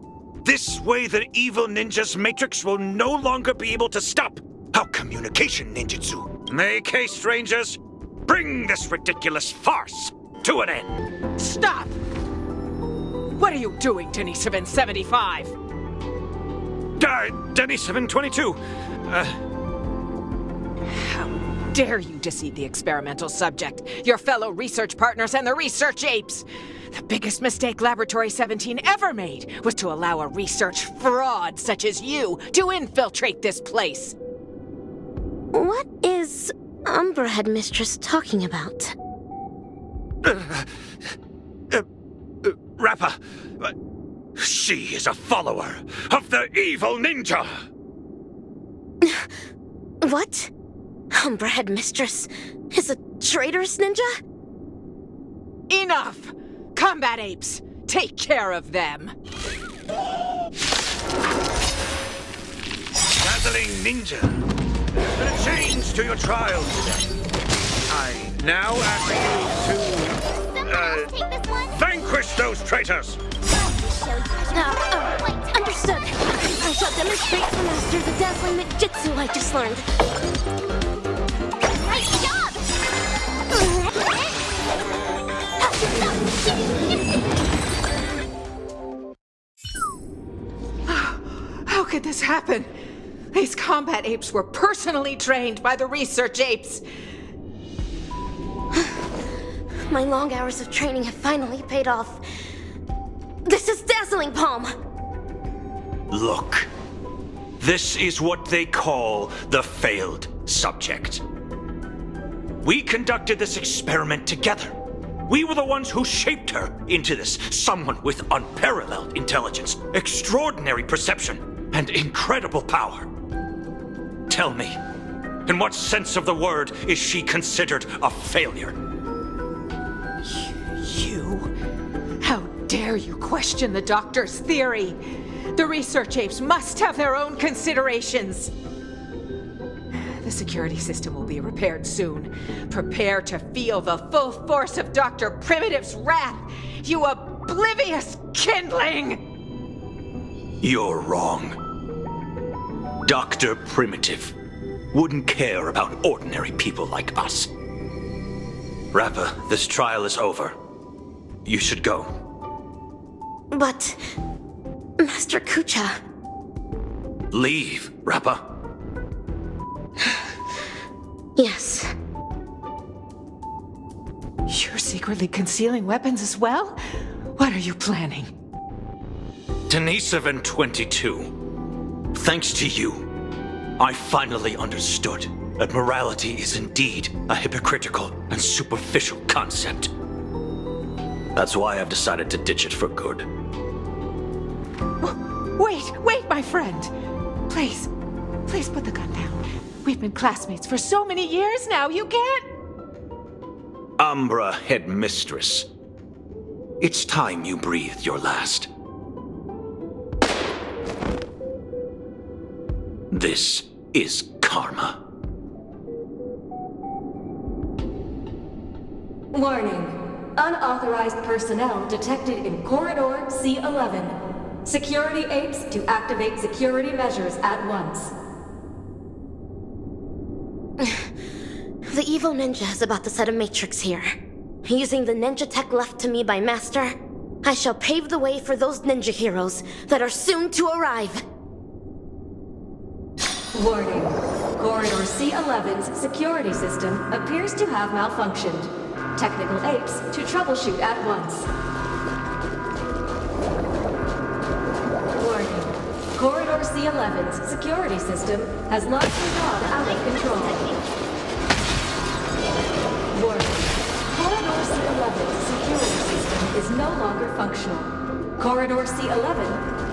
This way the evil ninja's matrix will no longer be able to stop our communication ninjutsu. Make haste, Rangers. Bring this ridiculous farce to an end. Stop! What are you doing, Denisovin 75? Denisovin 22. How dare you deceive the experimental subject, your fellow research partners, and the research apes? The biggest mistake Laboratory 17 ever made was to allow a research fraud such as you to infiltrate this place. What is Umbra Headmistress talking about? Rappa, she is a follower of the evil ninja. What? Umbra Headmistress is a traitorous ninja? Enough! Combat apes, take care of them. Dazzling Ninja, there's been a change to your trial today. I now ask you to, vanquish those traitors! Understood. I shall demonstrate to Master the dazzling ninjutsu I just learned. Nice job! How could this happen? These combat apes were personally trained by the research apes. My long hours of training have finally paid off. This is Dazzling Palm! Look, this is what they call the failed subject. We conducted this experiment together. We were the ones who shaped her into this, someone with unparalleled intelligence, extraordinary perception, and incredible power. Tell me, in what sense of the word is she considered a failure? You? How dare you question the doctor's theory? The research apes must have their own considerations. The security system will be repaired soon. Prepare to feel the full force of Dr. Primitive's wrath, you oblivious kindling! You're wrong. Dr. Primitive wouldn't care about ordinary people like us. Rappa, this trial is over. You should go. But... Master Kucha... Leave, Rappa. Yes. You're secretly concealing weapons as well? What are you planning? Denisovin 22. Thanks to you, I finally understood that morality is indeed a hypocritical and superficial concept. That's why I've decided to ditch it for good. Wait, my friend. Please put the gun down. We've been classmates for so many years now, you can't... Umbra Headmistress. It's time you breathed your last. This is karma. Warning. Unauthorized personnel detected in Corridor C11. Security apes to activate security measures at once. The evil ninja is about to set a matrix here. Using the ninja tech left to me by Master, I shall pave the way for those ninja heroes that are soon to arrive. Warning. Corridor C11's security system appears to have malfunctioned. Technical apes to troubleshoot at once. Warning. Corridor C11's security system has largely gone out of control. Warning. Corridor C11's security system is no longer functional. Corridor C11...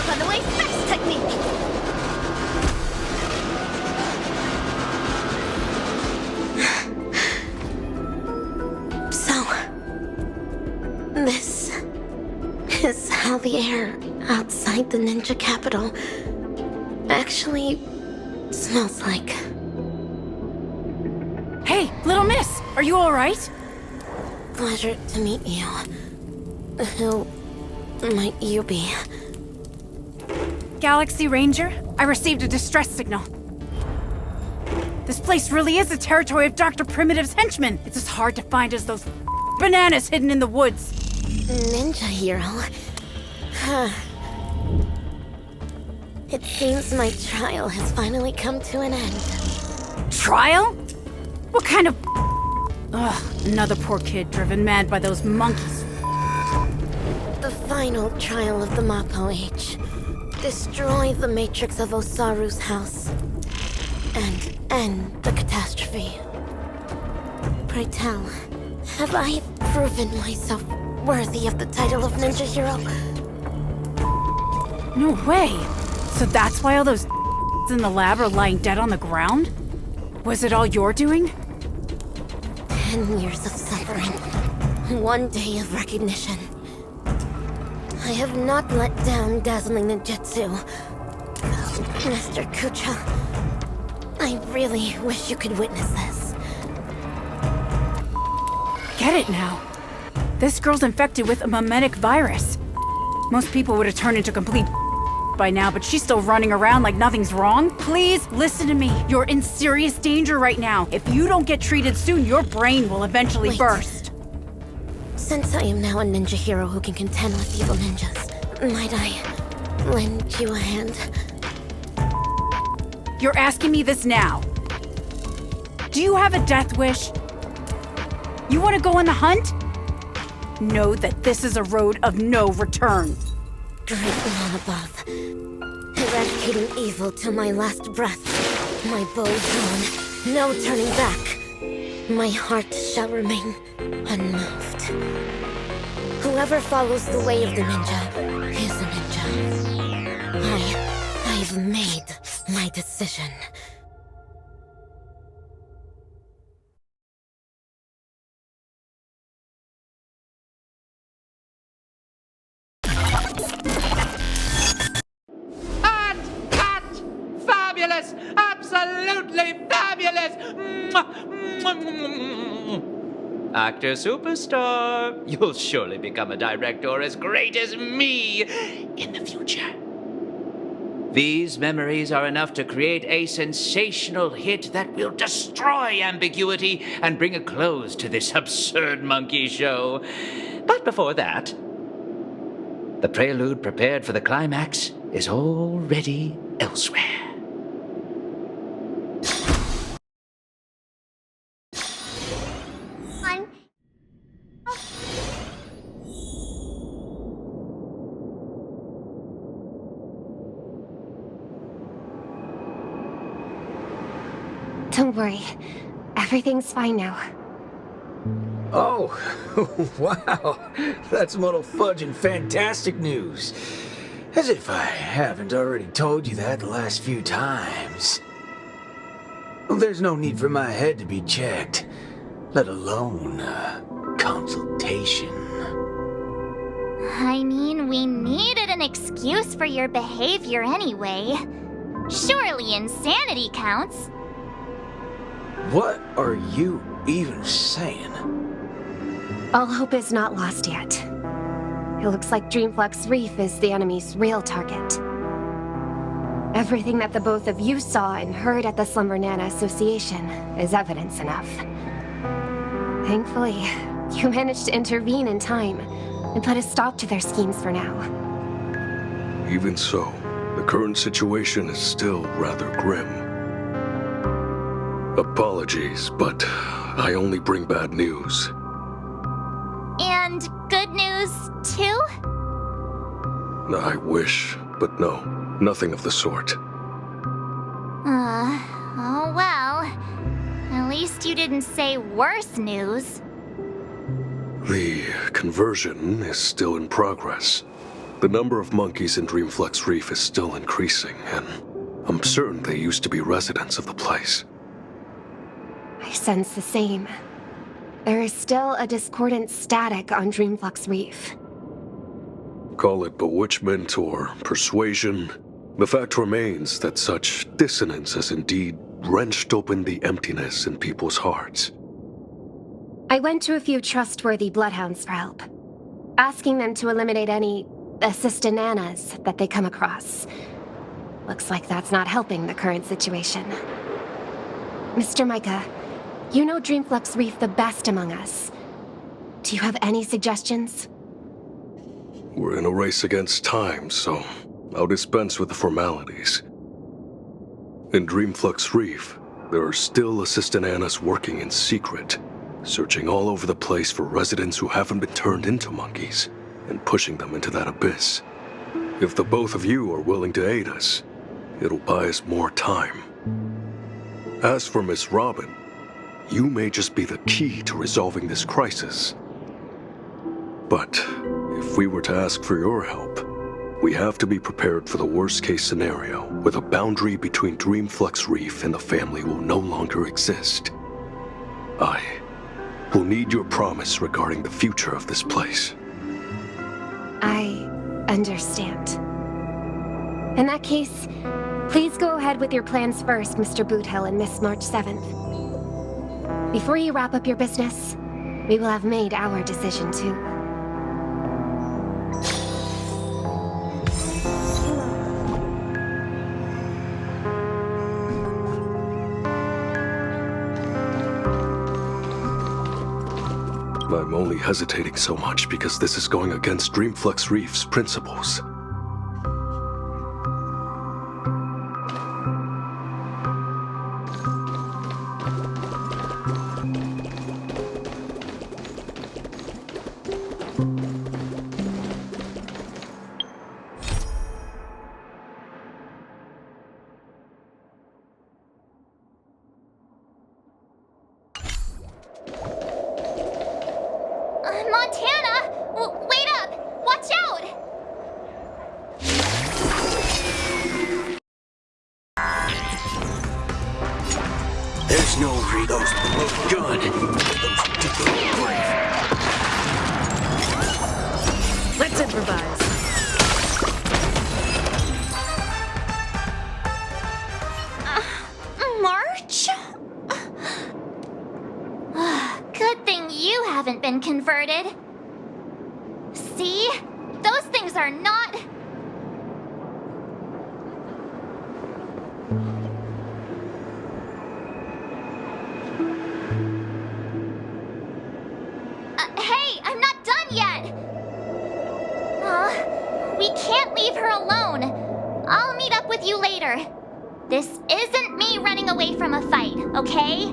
Runaway fast technique! So, this is how the air outside the ninja capital actually smells like. Hey, little miss, are you all right? Pleasure to meet you. Who might you be? Galaxy Ranger, I received a distress signal. This place really is the territory of Dr. Primitive's henchmen. It's as hard to find as those bananas hidden in the woods. Ninja hero? It seems my trial has finally come to an end. Trial? What kind of... Ugh, another poor kid driven mad by those monkeys. The final trial of the Mappo Age. Destroy the matrix of Osaru's house. And end the catastrophe. Pray tell, have I proven myself worthy of the title of ninja hero? No way. So that's why all those in the lab are lying dead on the ground? Was it all your doing? 10 years of suffering. 1 day of recognition. I have not let down dazzling ninjutsu. Master Kucha, I really wish you could witness this. Get it now. This girl's infected with a mimetic virus. Most people would have turned into complete by now, but she's still running around like nothing's wrong. Please listen to me. You're in serious danger right now. If you don't get treated soon, your brain will eventually burst. Since I am now a ninja hero who can contend with evil ninjas, might I lend you a hand? You're asking me this now. Do you have a death wish? You want to go on the hunt? Know that this is a road of no return. Great one above. Eradicating evil till my last breath. My bow drawn, no turning back. My heart shall remain unmoved. Whoever follows the way of the ninja is a ninja. I've made my decision. Fabulous! Absolutely fabulous! Actor superstar, you'll surely become a director as great as me in the future. These memories are enough to create a sensational hit that will destroy ambiguity and bring a close to this absurd monkey show. But before that, the prelude prepared for the climax is all ready elsewhere. Don't worry. Everything's fine now. Oh, wow. That's muddle fudge and fantastic news. As if I haven't already told you that the last few times. There's no need for my head to be checked, let alone consultation. I mean, we needed an excuse for your behavior anyway. Surely insanity counts. What are you even saying? All hope is not lost yet. It looks like Dreamflux Reef is the enemy's real target. Everything that the both of you saw and heard at the Slumber Nana Association is evidence enough. Thankfully, you managed to intervene in time and put a stop to their schemes for now. Even so, the current situation is still rather grim. Apologies, but I only bring bad news. And good news, too? I wish, but no, nothing of the sort. Oh well. At least you didn't say worse news. The conversion is still in progress. The number of monkeys in Dreamflux Reef is still increasing, and I'm certain they used to be residents of the place. I sense the same. There is still a discordant static on Dreamflux Reef. Call it bewitchment or persuasion, the fact remains that such dissonance has indeed wrenched open the emptiness in people's hearts. I went to a few trustworthy bloodhounds for help, asking them to eliminate any assistananas that they come across. Looks like that's not helping the current situation. Mr. Micah, you know Dreamflux Reef the best among us. Do you have any suggestions? We're in a race against time, so I'll dispense with the formalities. In Dreamflux Reef, there are still assistananas working in secret, searching all over the place for residents who haven't been turned into monkeys, and pushing them into that abyss. If the both of you are willing to aid us, it'll buy us more time. As for Miss Robin, you may just be the key to resolving this crisis. But if we were to ask for your help, we have to be prepared for the worst-case scenario, where the boundary between Dreamflux Reef and the family will no longer exist. I will need your promise regarding the future of this place. I understand. In that case, please go ahead with your plans first, Mr. Boothill and Miss March 7th. Before you wrap up your business, we will have made our decision too. I'm only hesitating so much because this is going against Dreamflux Reef's principles. Wait up! Watch out! There's no reason. Good. Let's improvise. March? Good thing you haven't been converted. See? Those things are not... Hey, I'm not done yet! We can't leave her alone. I'll meet up with with you later. This isn't me running away from a fight, okay?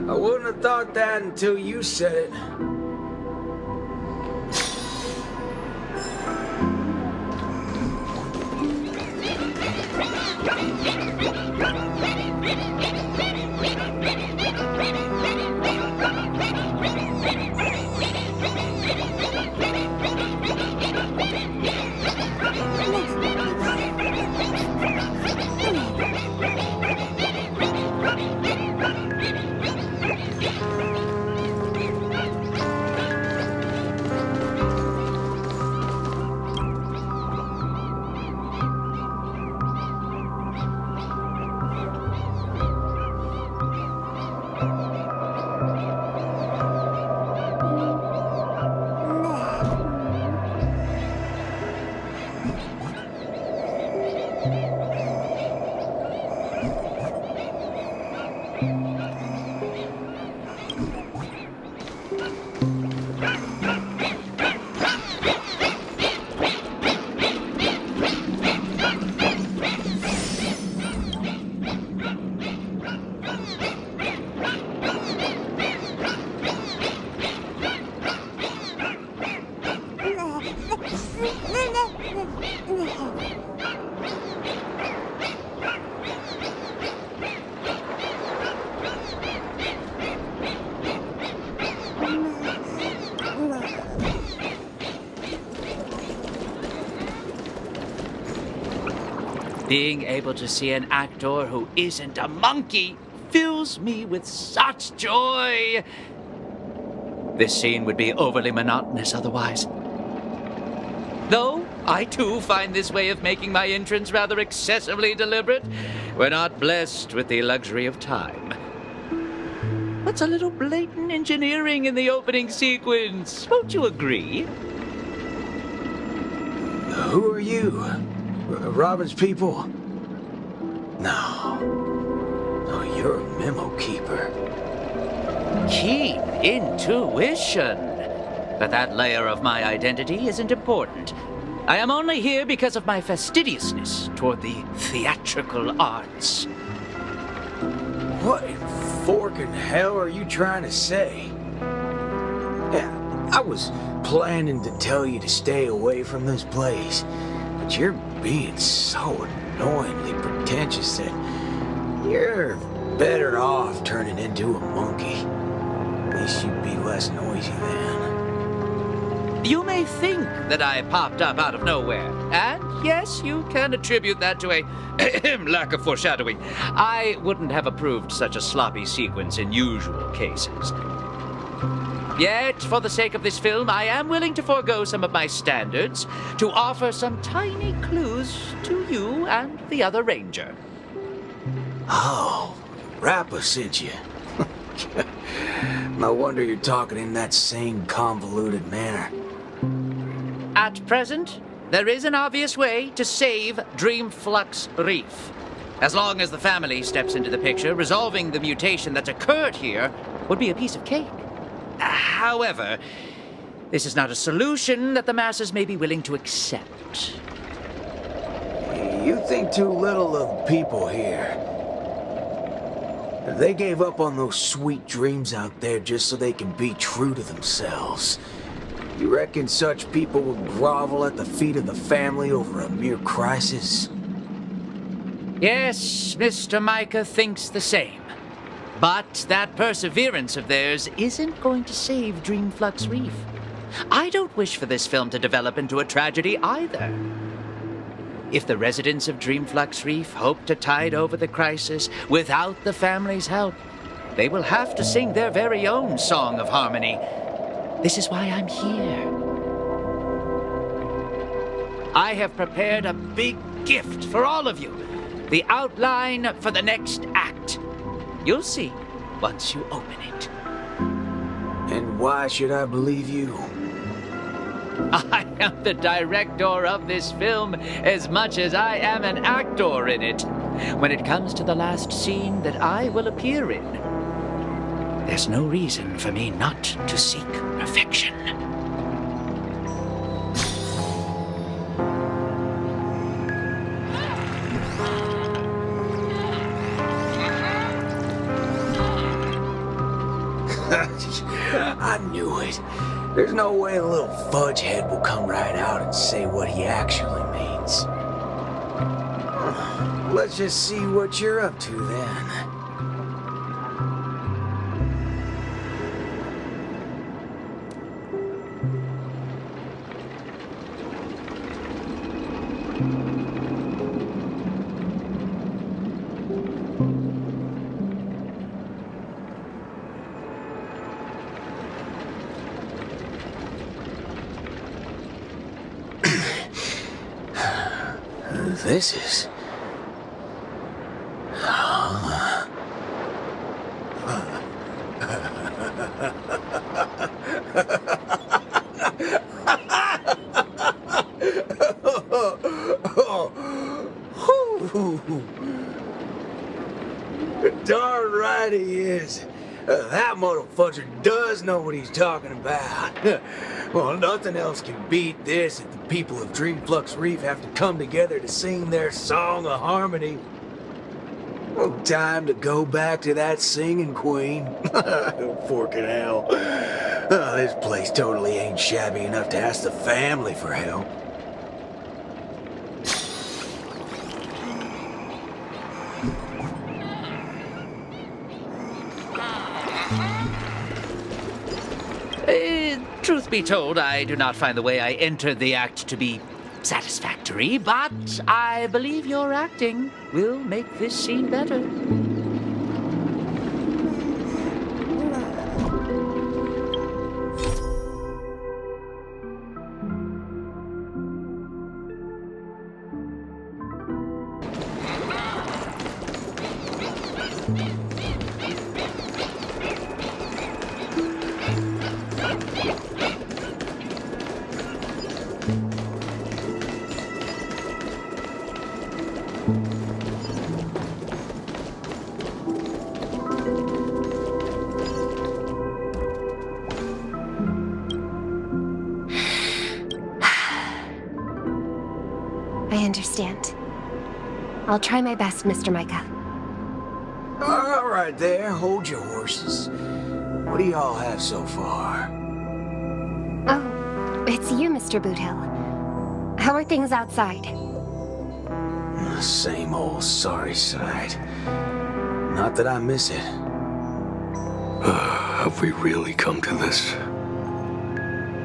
I wouldn't have thought that until you said it. Being able to see an actor who isn't a monkey fills me with such joy. This scene would be overly monotonous otherwise. Though I too find this way of making my entrance rather excessively deliberate. We're not blessed with the luxury of time. What's a little blatant engineering in the opening sequence? Won't you agree? Who are you? Robin's people? No. No, you're a memo keeper. Keen intuition. But that layer of my identity isn't important. I am only here because of my fastidiousness toward the theatrical arts. What in forking hell are you trying to say? Yeah, I was planning to tell you to stay away from this place, but you're being so annoyingly pretentious that you're better off turning into a monkey. At least you'd be less noisy then. You may think that I popped up out of nowhere, and yes, you can attribute that to a lack of foreshadowing. I wouldn't have approved such a sloppy sequence in usual cases. Yet, for the sake of this film, I am willing to forego some of my standards to offer some tiny clues to you and the other ranger. Oh, Rappa sent you. No wonder you're talking in that same convoluted manner. At present, there is an obvious way to save Dreamflux Reef. As long as the family steps into the picture, resolving the mutation that's occurred here would be a piece of cake. However, this is not a solution that the masses may be willing to accept. You think too little of people here. They gave up on those sweet dreams out there just so they can be true to themselves. You reckon such people would grovel at the feet of the family over a mere crisis? Yes, Mr. Micah thinks the same. But that perseverance of theirs isn't going to save Dreamflux Reef. I don't wish for this film to develop into a tragedy either. If the residents of Dreamflux Reef hope to tide over the crisis without the family's help, they will have to sing their very own song of harmony. This is why I'm here. I have prepared a big gift for all of you. The outline for the next act. You'll see once you open it. And why should I believe you? I am the director of this film as much as I am an actor in it. When it comes to the last scene that I will appear in, there's no reason for me not to seek perfection. knew it. There's no way a little fudge head will come right out and say what he actually means. Let's just see what you're up to then. This is... Darn right he is. That motherfucker does know what he's talking about. Well, nothing else can beat this if the people of Dreamflux Reef have to come together to sing their song of harmony. Well, time to go back to that singing queen. Forking hell. Oh, this place totally ain't shabby enough to ask the family for help. Truth be told, I do not find the way I entered the act to be satisfactory, but I believe your acting will make this scene better. I understand. I'll try my best, Mr. Micah. All right there, hold your horses. What do y'all have so far? Oh, it's you, Mr. Boothill. How are things outside? Same old sorry sight. Not that I miss it. Have we really come to this?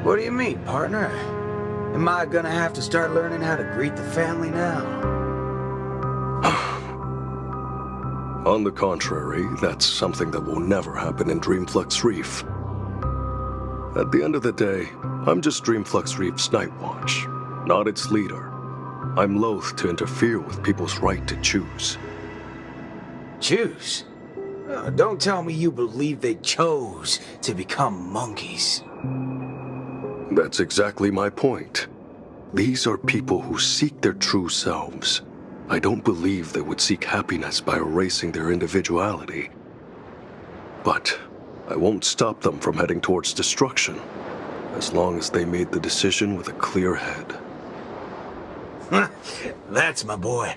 What do you mean, partner? Am I gonna have to start learning how to greet the family now? On the contrary, that's something that will never happen in Dreamflux Reef. At the end of the day, I'm just Dreamflux Reef's Night Watch, not its leader. I'm loath to interfere with people's right to choose. Choose? Don't tell me you believe they chose to become monkeys. That's exactly my point. These are people who seek their true selves. I don't believe they would seek happiness by erasing their individuality. But I won't stop them from heading towards destruction, as long as they made the decision with a clear head. That's my boy.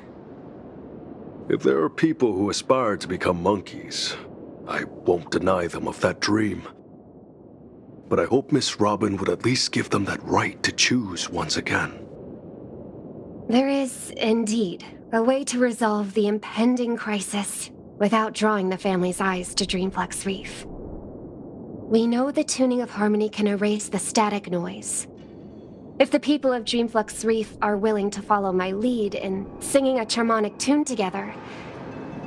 If there are people who aspire to become monkeys, I won't deny them of that dream. But I hope Miss Robin would at least give them that right to choose once again. There is, indeed, a way to resolve the impending crisis without drawing the family's eyes to Dreamflux Reef. We know the tuning of harmony can erase the static noise. If the people of Dreamflux Reef are willing to follow my lead in singing a charmonic tune together,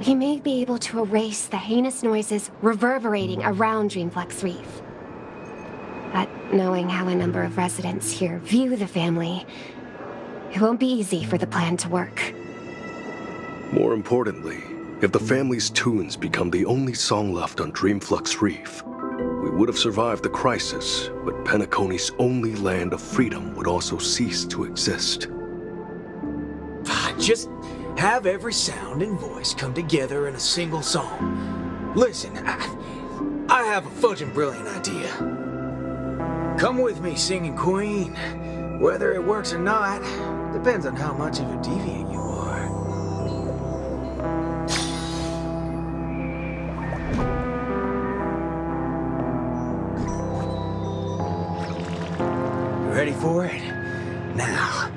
we may be able to erase the heinous noises reverberating around Dreamflux Reef. But knowing how a number of residents here view the family, it won't be easy for the plan to work. More importantly, if the family's tunes become the only song left on Dreamflux Reef, we would have survived the crisis, but Penacony's only land of freedom would also cease to exist. Just have every sound and voice come together in a single song. Listen, I have a fudging brilliant idea. Come with me, singing queen. Whether it works or not, depends on how much of a deviant you are. for it? Now,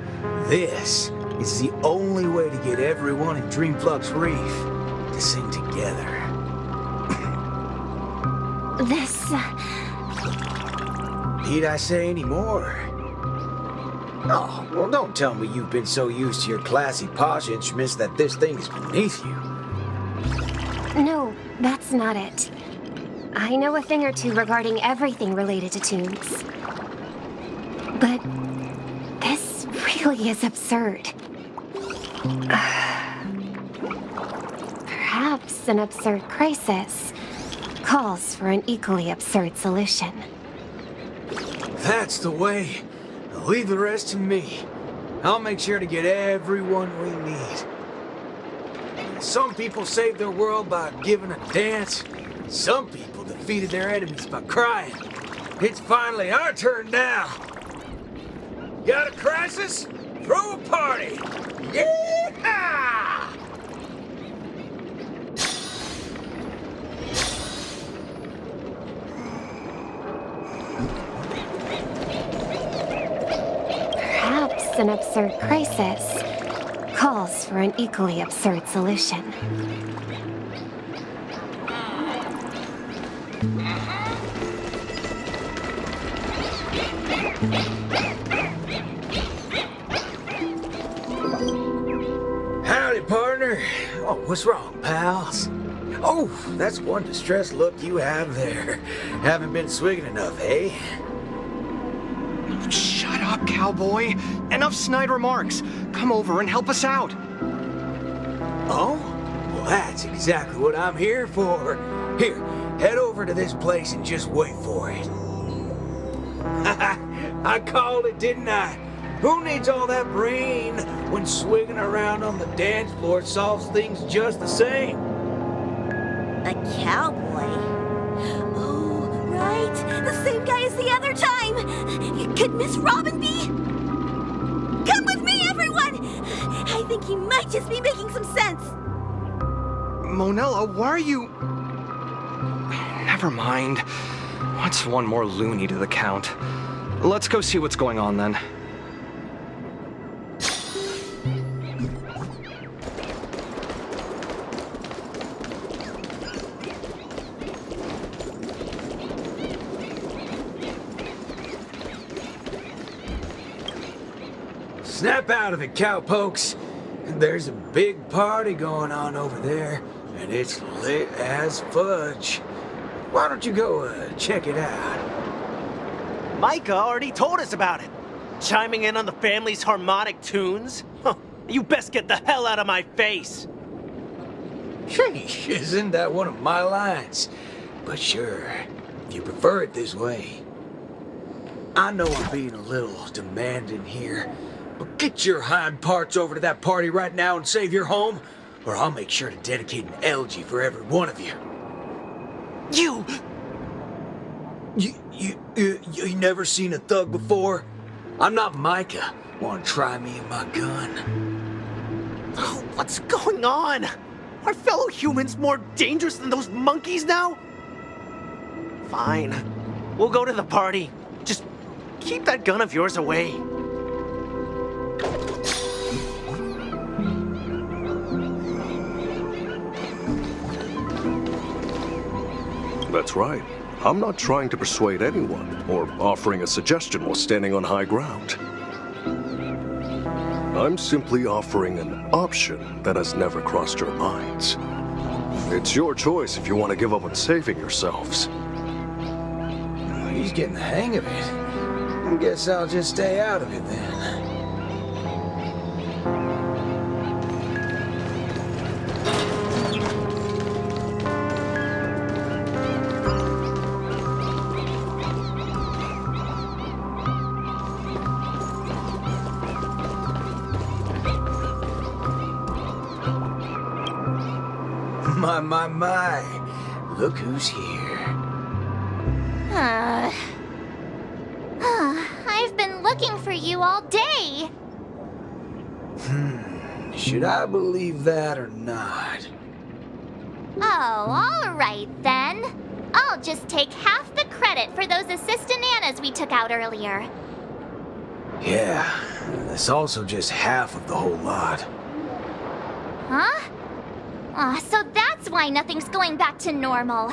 this is the only way to get everyone in Dreamflux Reef to sing together. This... Need I say any more? Oh, well, don't tell me you've been so used to your classy, posh instruments that this thing is beneath you. No, that's not it. I know a thing or two regarding everything related to tunes. But this really is absurd. Perhaps an absurd crisis calls for an equally absurd solution. That's the way. Leave the rest to me. I'll make sure to get everyone we need. Some people saved their world by giving a dance. Some people defeated their enemies by crying. It's finally our turn now. Got a crisis? Throw a party! Yeah! Perhaps an absurd crisis calls for an equally absurd solution. Howdy, partner. Oh, what's wrong, pals? Oh, that's one distressed look you have there. Haven't been swigging enough, eh? Shut up, cowboy. Enough snide remarks. Come over and help us out. Oh? Well, that's exactly what I'm here for. Here, head over to this place and just wait for it. I called it, didn't I? Who needs all that brain when swigging around on the dance floor solves things just the same? A cowboy? Oh, right. The same guy as the other time. Could Miss Robin be? Come with me, everyone! I think he might just be making some sense. Monella, why are you... Never mind. What's one more loony to the count? Let's go see what's going on then. Snap out of it, cowpokes. There's a big party going on over there, and it's lit as fudge. Why don't you go check it out? Micah already told us about it. Chiming in on the family's harmonic tunes? Huh, you best get the hell out of my face. Sheesh, isn't that one of my lines? But sure, if you prefer it this way. I know I'm being a little demanding here, but get your hind parts over to that party right now and save your home, or I'll make sure to dedicate an elegy for every one of you. You never seen a thug before? I'm not Micah. Want to try me and my gun? Oh, what's going on? Are fellow humans more dangerous than those monkeys now? Fine. We'll go to the party. Just keep that gun of yours away. That's right. I'm not trying to persuade anyone or offering a suggestion while standing on high ground. I'm simply offering an option that has never crossed your minds. It's your choice if you want to give up on saving yourselves. He's getting the hang of it. I guess I'll just stay out of it then. My. Look who's here. I've been looking for you all day. Should I believe that or not? Oh, all right then. I'll just take half the credit for those assistant Annas we took out earlier. Yeah, that's also just half of the whole lot. Huh? Aw, so that's why nothing's going back to normal.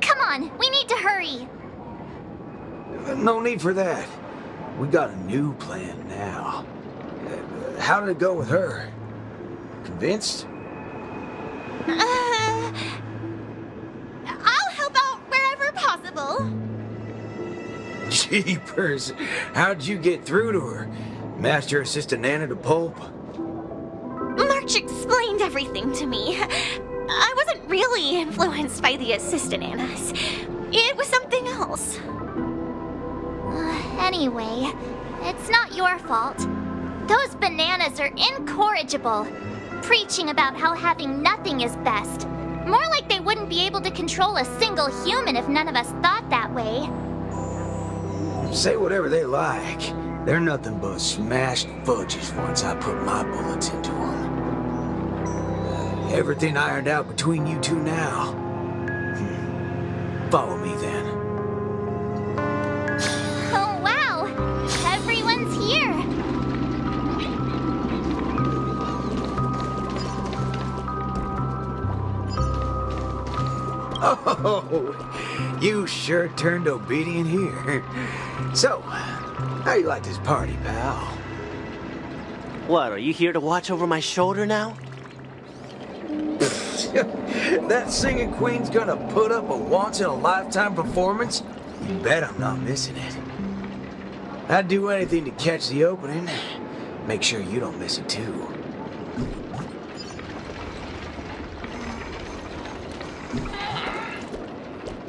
Come on, we need to hurry. No need for that. We got a new plan now. How did it go with her? Convinced? I'll help out wherever possible. Jeepers, how'd you get through to her? Master Assistant Nana to pulp? March explained everything to me. I wasn't really influenced by the assistant Annas. It was something else. Anyway, it's not your fault. Those bananas are incorrigible, preaching about how having nothing is best. More like they wouldn't be able to control a single human if none of us thought that way. Say whatever they like. They're nothing but smashed fudges once I put my bullets into them. Everything ironed out between you two now. Follow me then. Oh wow! Everyone's here! Oh, you sure turned obedient here. So, how you like this party, pal? What, are you here to watch over my shoulder now? That singing queen's gonna put up a once-in-a-lifetime performance? You bet I'm not missing it. I'd do anything to catch the opening. Make sure you don't miss it, too.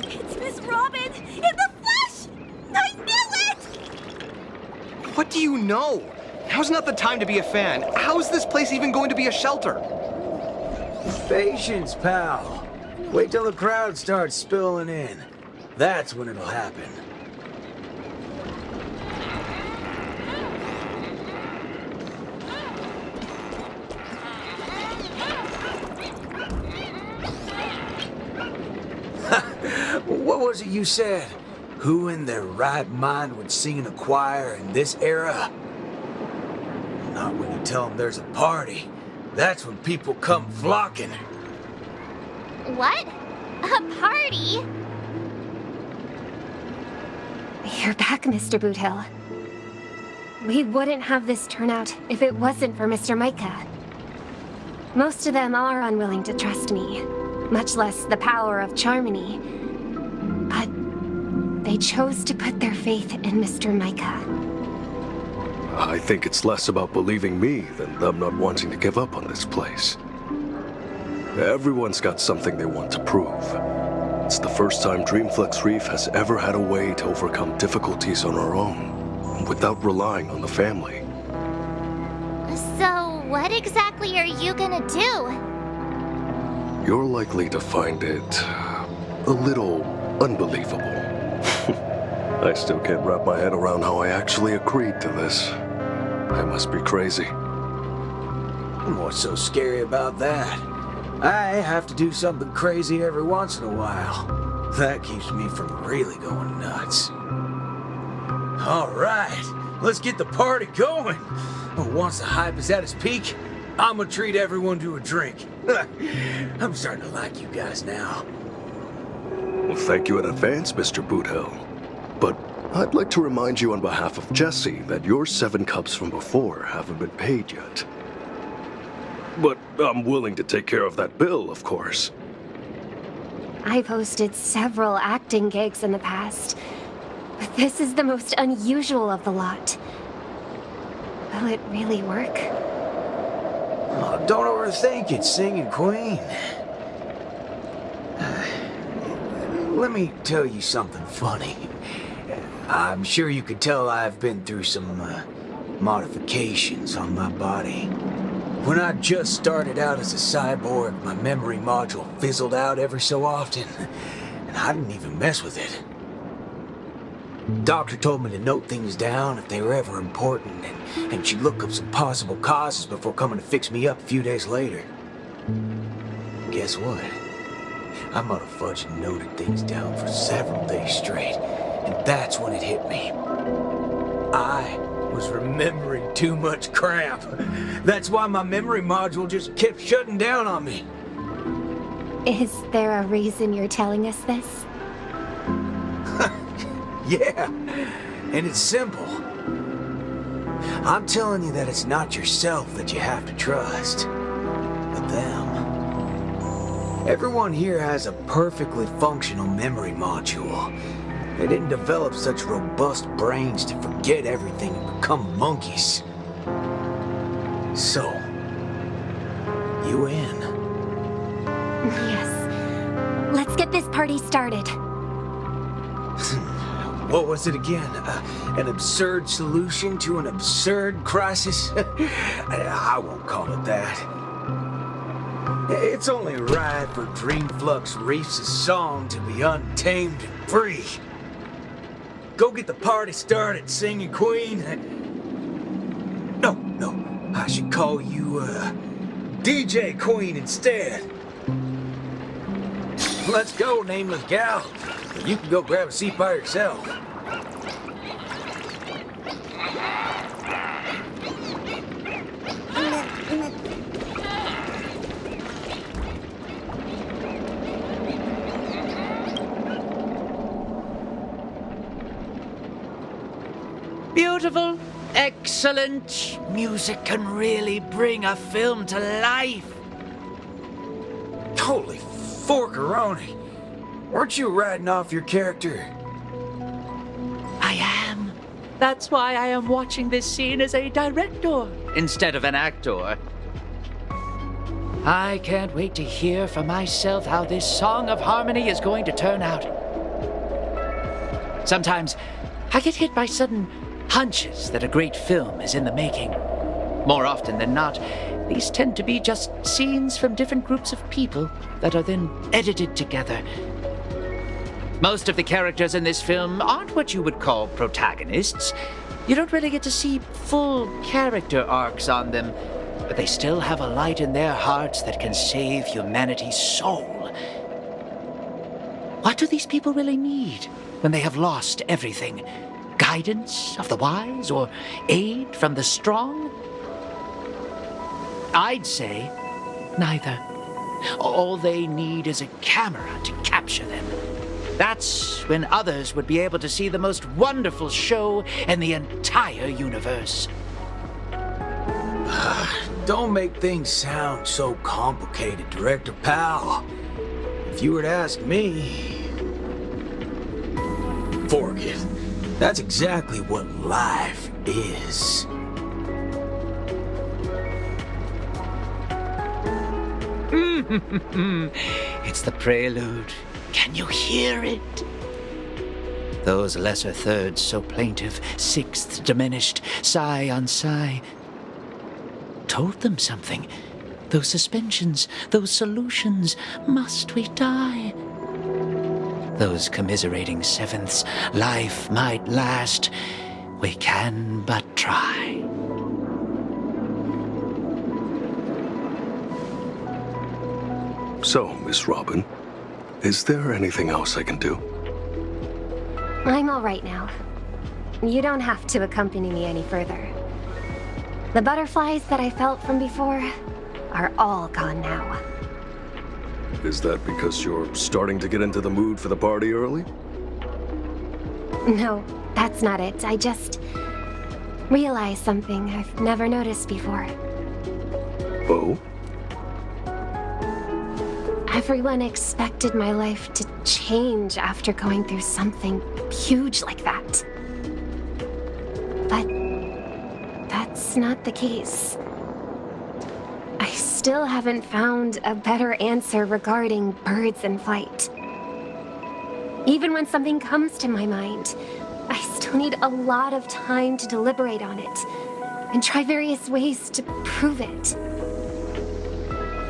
It's Miss Robin! In the flesh! I knew it! What do you know? Now's not the time to be a fan. How is this place even going to be a shelter? Patience, pal. Wait till the crowd starts spilling in. That's when it'll happen. What was it you said? Who in their right mind would sing in a choir in this era? Not when you tell them there's a party. That's when people come flocking. What? A party? You're back, Mr. Boothill. We wouldn't have this turnout if it wasn't for Mr. Micah. Most of them are unwilling to trust me, much less the power of Charmony. But they chose to put their faith in Mr. Micah. I think it's less about believing me than them not wanting to give up on this place. Everyone's got something they want to prove. It's the first time Dreamflex Reef has ever had a way to overcome difficulties on our own, without relying on the family. So, what exactly are you gonna do? You're likely to find it a little unbelievable. I still can't wrap my head around how I actually agreed to this. I must be crazy. What's so scary about that? I have to do something crazy every once in a while. That keeps me from really going nuts. All right, let's get the party going. Once the hype is at its peak, I'm gonna treat everyone to a drink. I'm starting to like you guys now. Well, thank you in advance, Mr. Boothill. But I'd like to remind you on behalf of Jesse that your 7 cups from before haven't been paid yet. But I'm willing to take care of that bill, of course. I've hosted several acting gigs in the past, but this is the most unusual of the lot. Will it really work? Oh, don't overthink it, Singing Queen. Let me tell you something funny. I'm sure you could tell I've been through some modifications on my body. When I just started out as a cyborg, my memory module fizzled out every so often, and I didn't even mess with it. Doctor told me to note things down if they were ever important, and she'd look up some possible causes before coming to fix me up a few days later. Guess what? I motherfudged and noted things down for several days straight, and that's when it hit me. I was remembering too much crap. That's why my memory module just kept shutting down on me. Is there a reason you're telling us this? Yeah, and it's simple. I'm telling you that it's not yourself that you have to trust, but them. Everyone here has a perfectly functional memory module. They didn't develop such robust brains to forget everything and become monkeys. So, you in? Yes. Let's get this party started. What was it again? An absurd solution to an absurd crisis? I won't call it that. It's only right for Dreamflux Reef's song to be untamed and free. Go get the party started, singing queen. No, I should call you, DJ Queen instead. Let's go, nameless gal. You can go grab a seat by yourself. Beautiful, excellent. Music can really bring a film to life. Holy forkeroni. Weren't you riding off your character? I am. That's why I am watching this scene as a director instead of an actor. I can't wait to hear for myself how this song of harmony is going to turn out. Sometimes I get hit by sudden hunches that a great film is in the making. More often than not, these tend to be just scenes from different groups of people that are then edited together. Most of the characters in this film aren't what you would call protagonists. You don't really get to see full character arcs on them, but they still have a light in their hearts that can save humanity's soul. What do these people really need when they have lost everything? Guidance of the wise or aid from the strong? I'd say neither. All they need is a camera to capture them. That's when others would be able to see the most wonderful show in the entire universe. Don't make things sound so complicated, Director Powell. If you were to ask me, forget. That's exactly what life is. It's the prelude. Can you hear it? Those lesser thirds so plaintive, sixths diminished, sigh on sigh, told them something. Those suspensions, those solutions, must we die? Those commiserating sevenths, life might last, we can but try. So, Miss Robin, is there anything else I can do? I'm all right now. You don't have to accompany me any further. The butterflies that I felt from before are all gone now. Is that because you're starting to get into the mood for the party early? No, that's not it. I just realized something I've never noticed before. Oh? Everyone expected my life to change after going through something huge like that. But that's not the case. I still haven't found a better answer regarding birds in flight. Even when something comes to my mind, I still need a lot of time to deliberate on it and try various ways to prove it.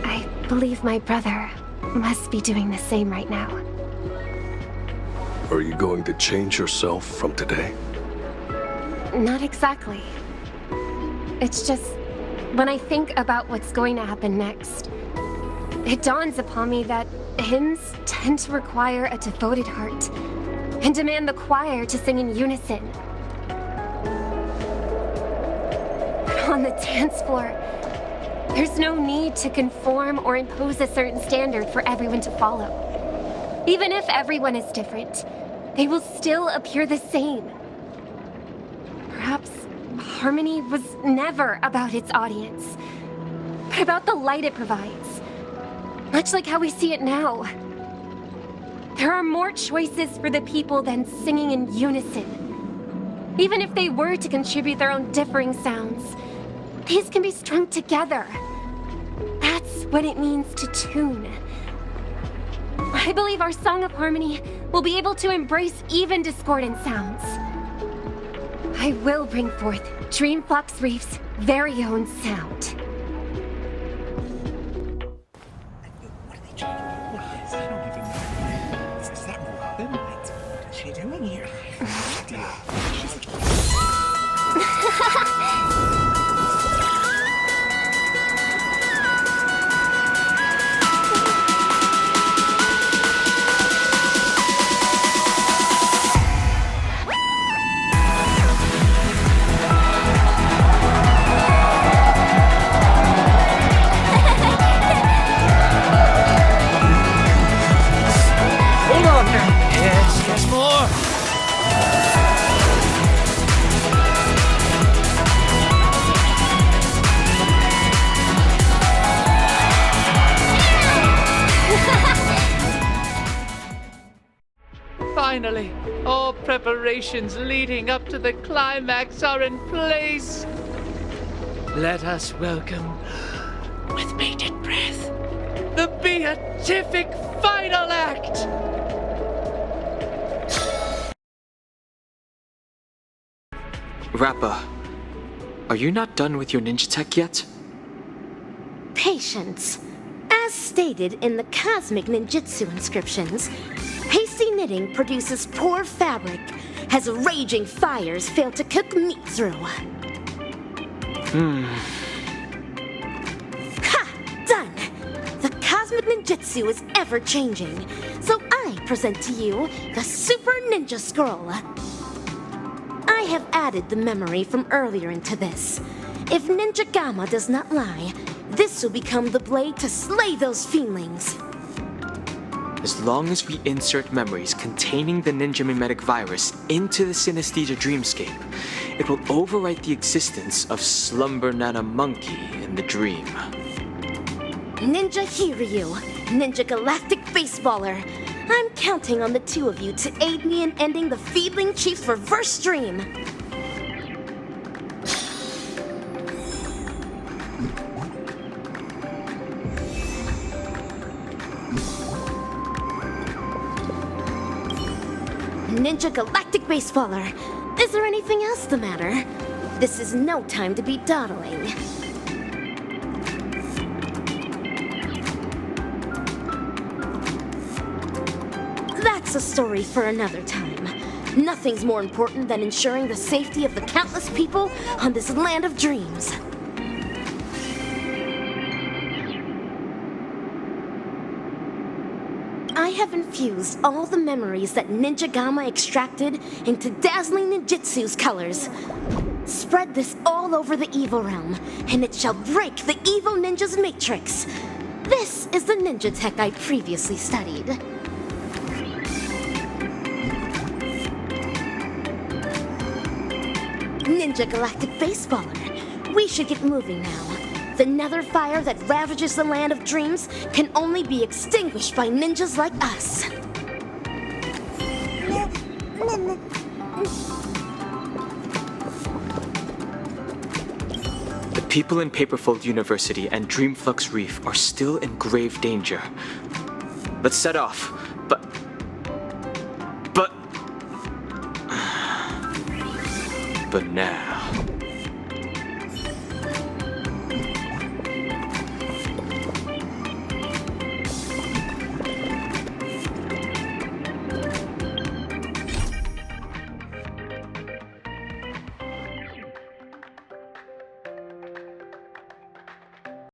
I believe my brother must be doing the same right now. Are you going to change yourself from today? Not exactly. It's just, when I think about what's going to happen next, it dawns upon me that hymns tend to require a devoted heart and demand the choir to sing in unison. on the dance floor. There's no need to conform or impose a certain standard for everyone to follow. Even if everyone is different, they will still appear the same. Perhaps harmony was never about its audience, but about the light it provides. Much like how we see it now. There are more choices for the people than singing in unison. Even if they were to contribute their own differing sounds, these can be strung together. That's what it means to tune. I believe our Song of Harmony will be able to embrace even discordant sounds. I will bring forth Dreamflux Reef's very own sound. Is that Robin? What is she doing here? Finally, all preparations leading up to the climax are in place. Let us welcome, with bated breath, the beatific final act! Rappa, are you not done with your ninja tech yet? Patience. As stated in the cosmic ninjutsu inscriptions, hasty knitting produces poor fabric, as raging fires fail to cook meat through. Ha! Done! The cosmic ninjutsu is ever-changing, so I present to you the Super Ninja Scroll. I have added the memory from earlier into this. If Ninja Gamma does not lie, this will become the blade to slay those fiendlings. As long as we insert memories containing the ninja mimetic virus into the synesthesia dreamscape, it will overwrite the existence of Slumber Nana Monkey in the dream. Ninja Hiryu, Ninja Galactic Baseballer, I'm counting on the two of you to aid me in ending the Feedling Chief's reverse dream. Ninja Galactic Baseballer, is there anything else the matter? This is no time to be dawdling. That's a story for another time. Nothing's more important than ensuring the safety of the countless people on this land of dreams. I have infused all the memories that Ninja Gamma extracted into dazzling ninjutsu's colors. Spread this all over the evil realm, and it shall break the evil ninja's matrix. This is the ninja tech I previously studied. Ninja Galactic Baseballer, we should get moving now. The nether fire that ravages the land of dreams can only be extinguished by ninjas like us. The people in Paperfold University and Dreamflux Reef are still in grave danger. Let's set off, but... But now...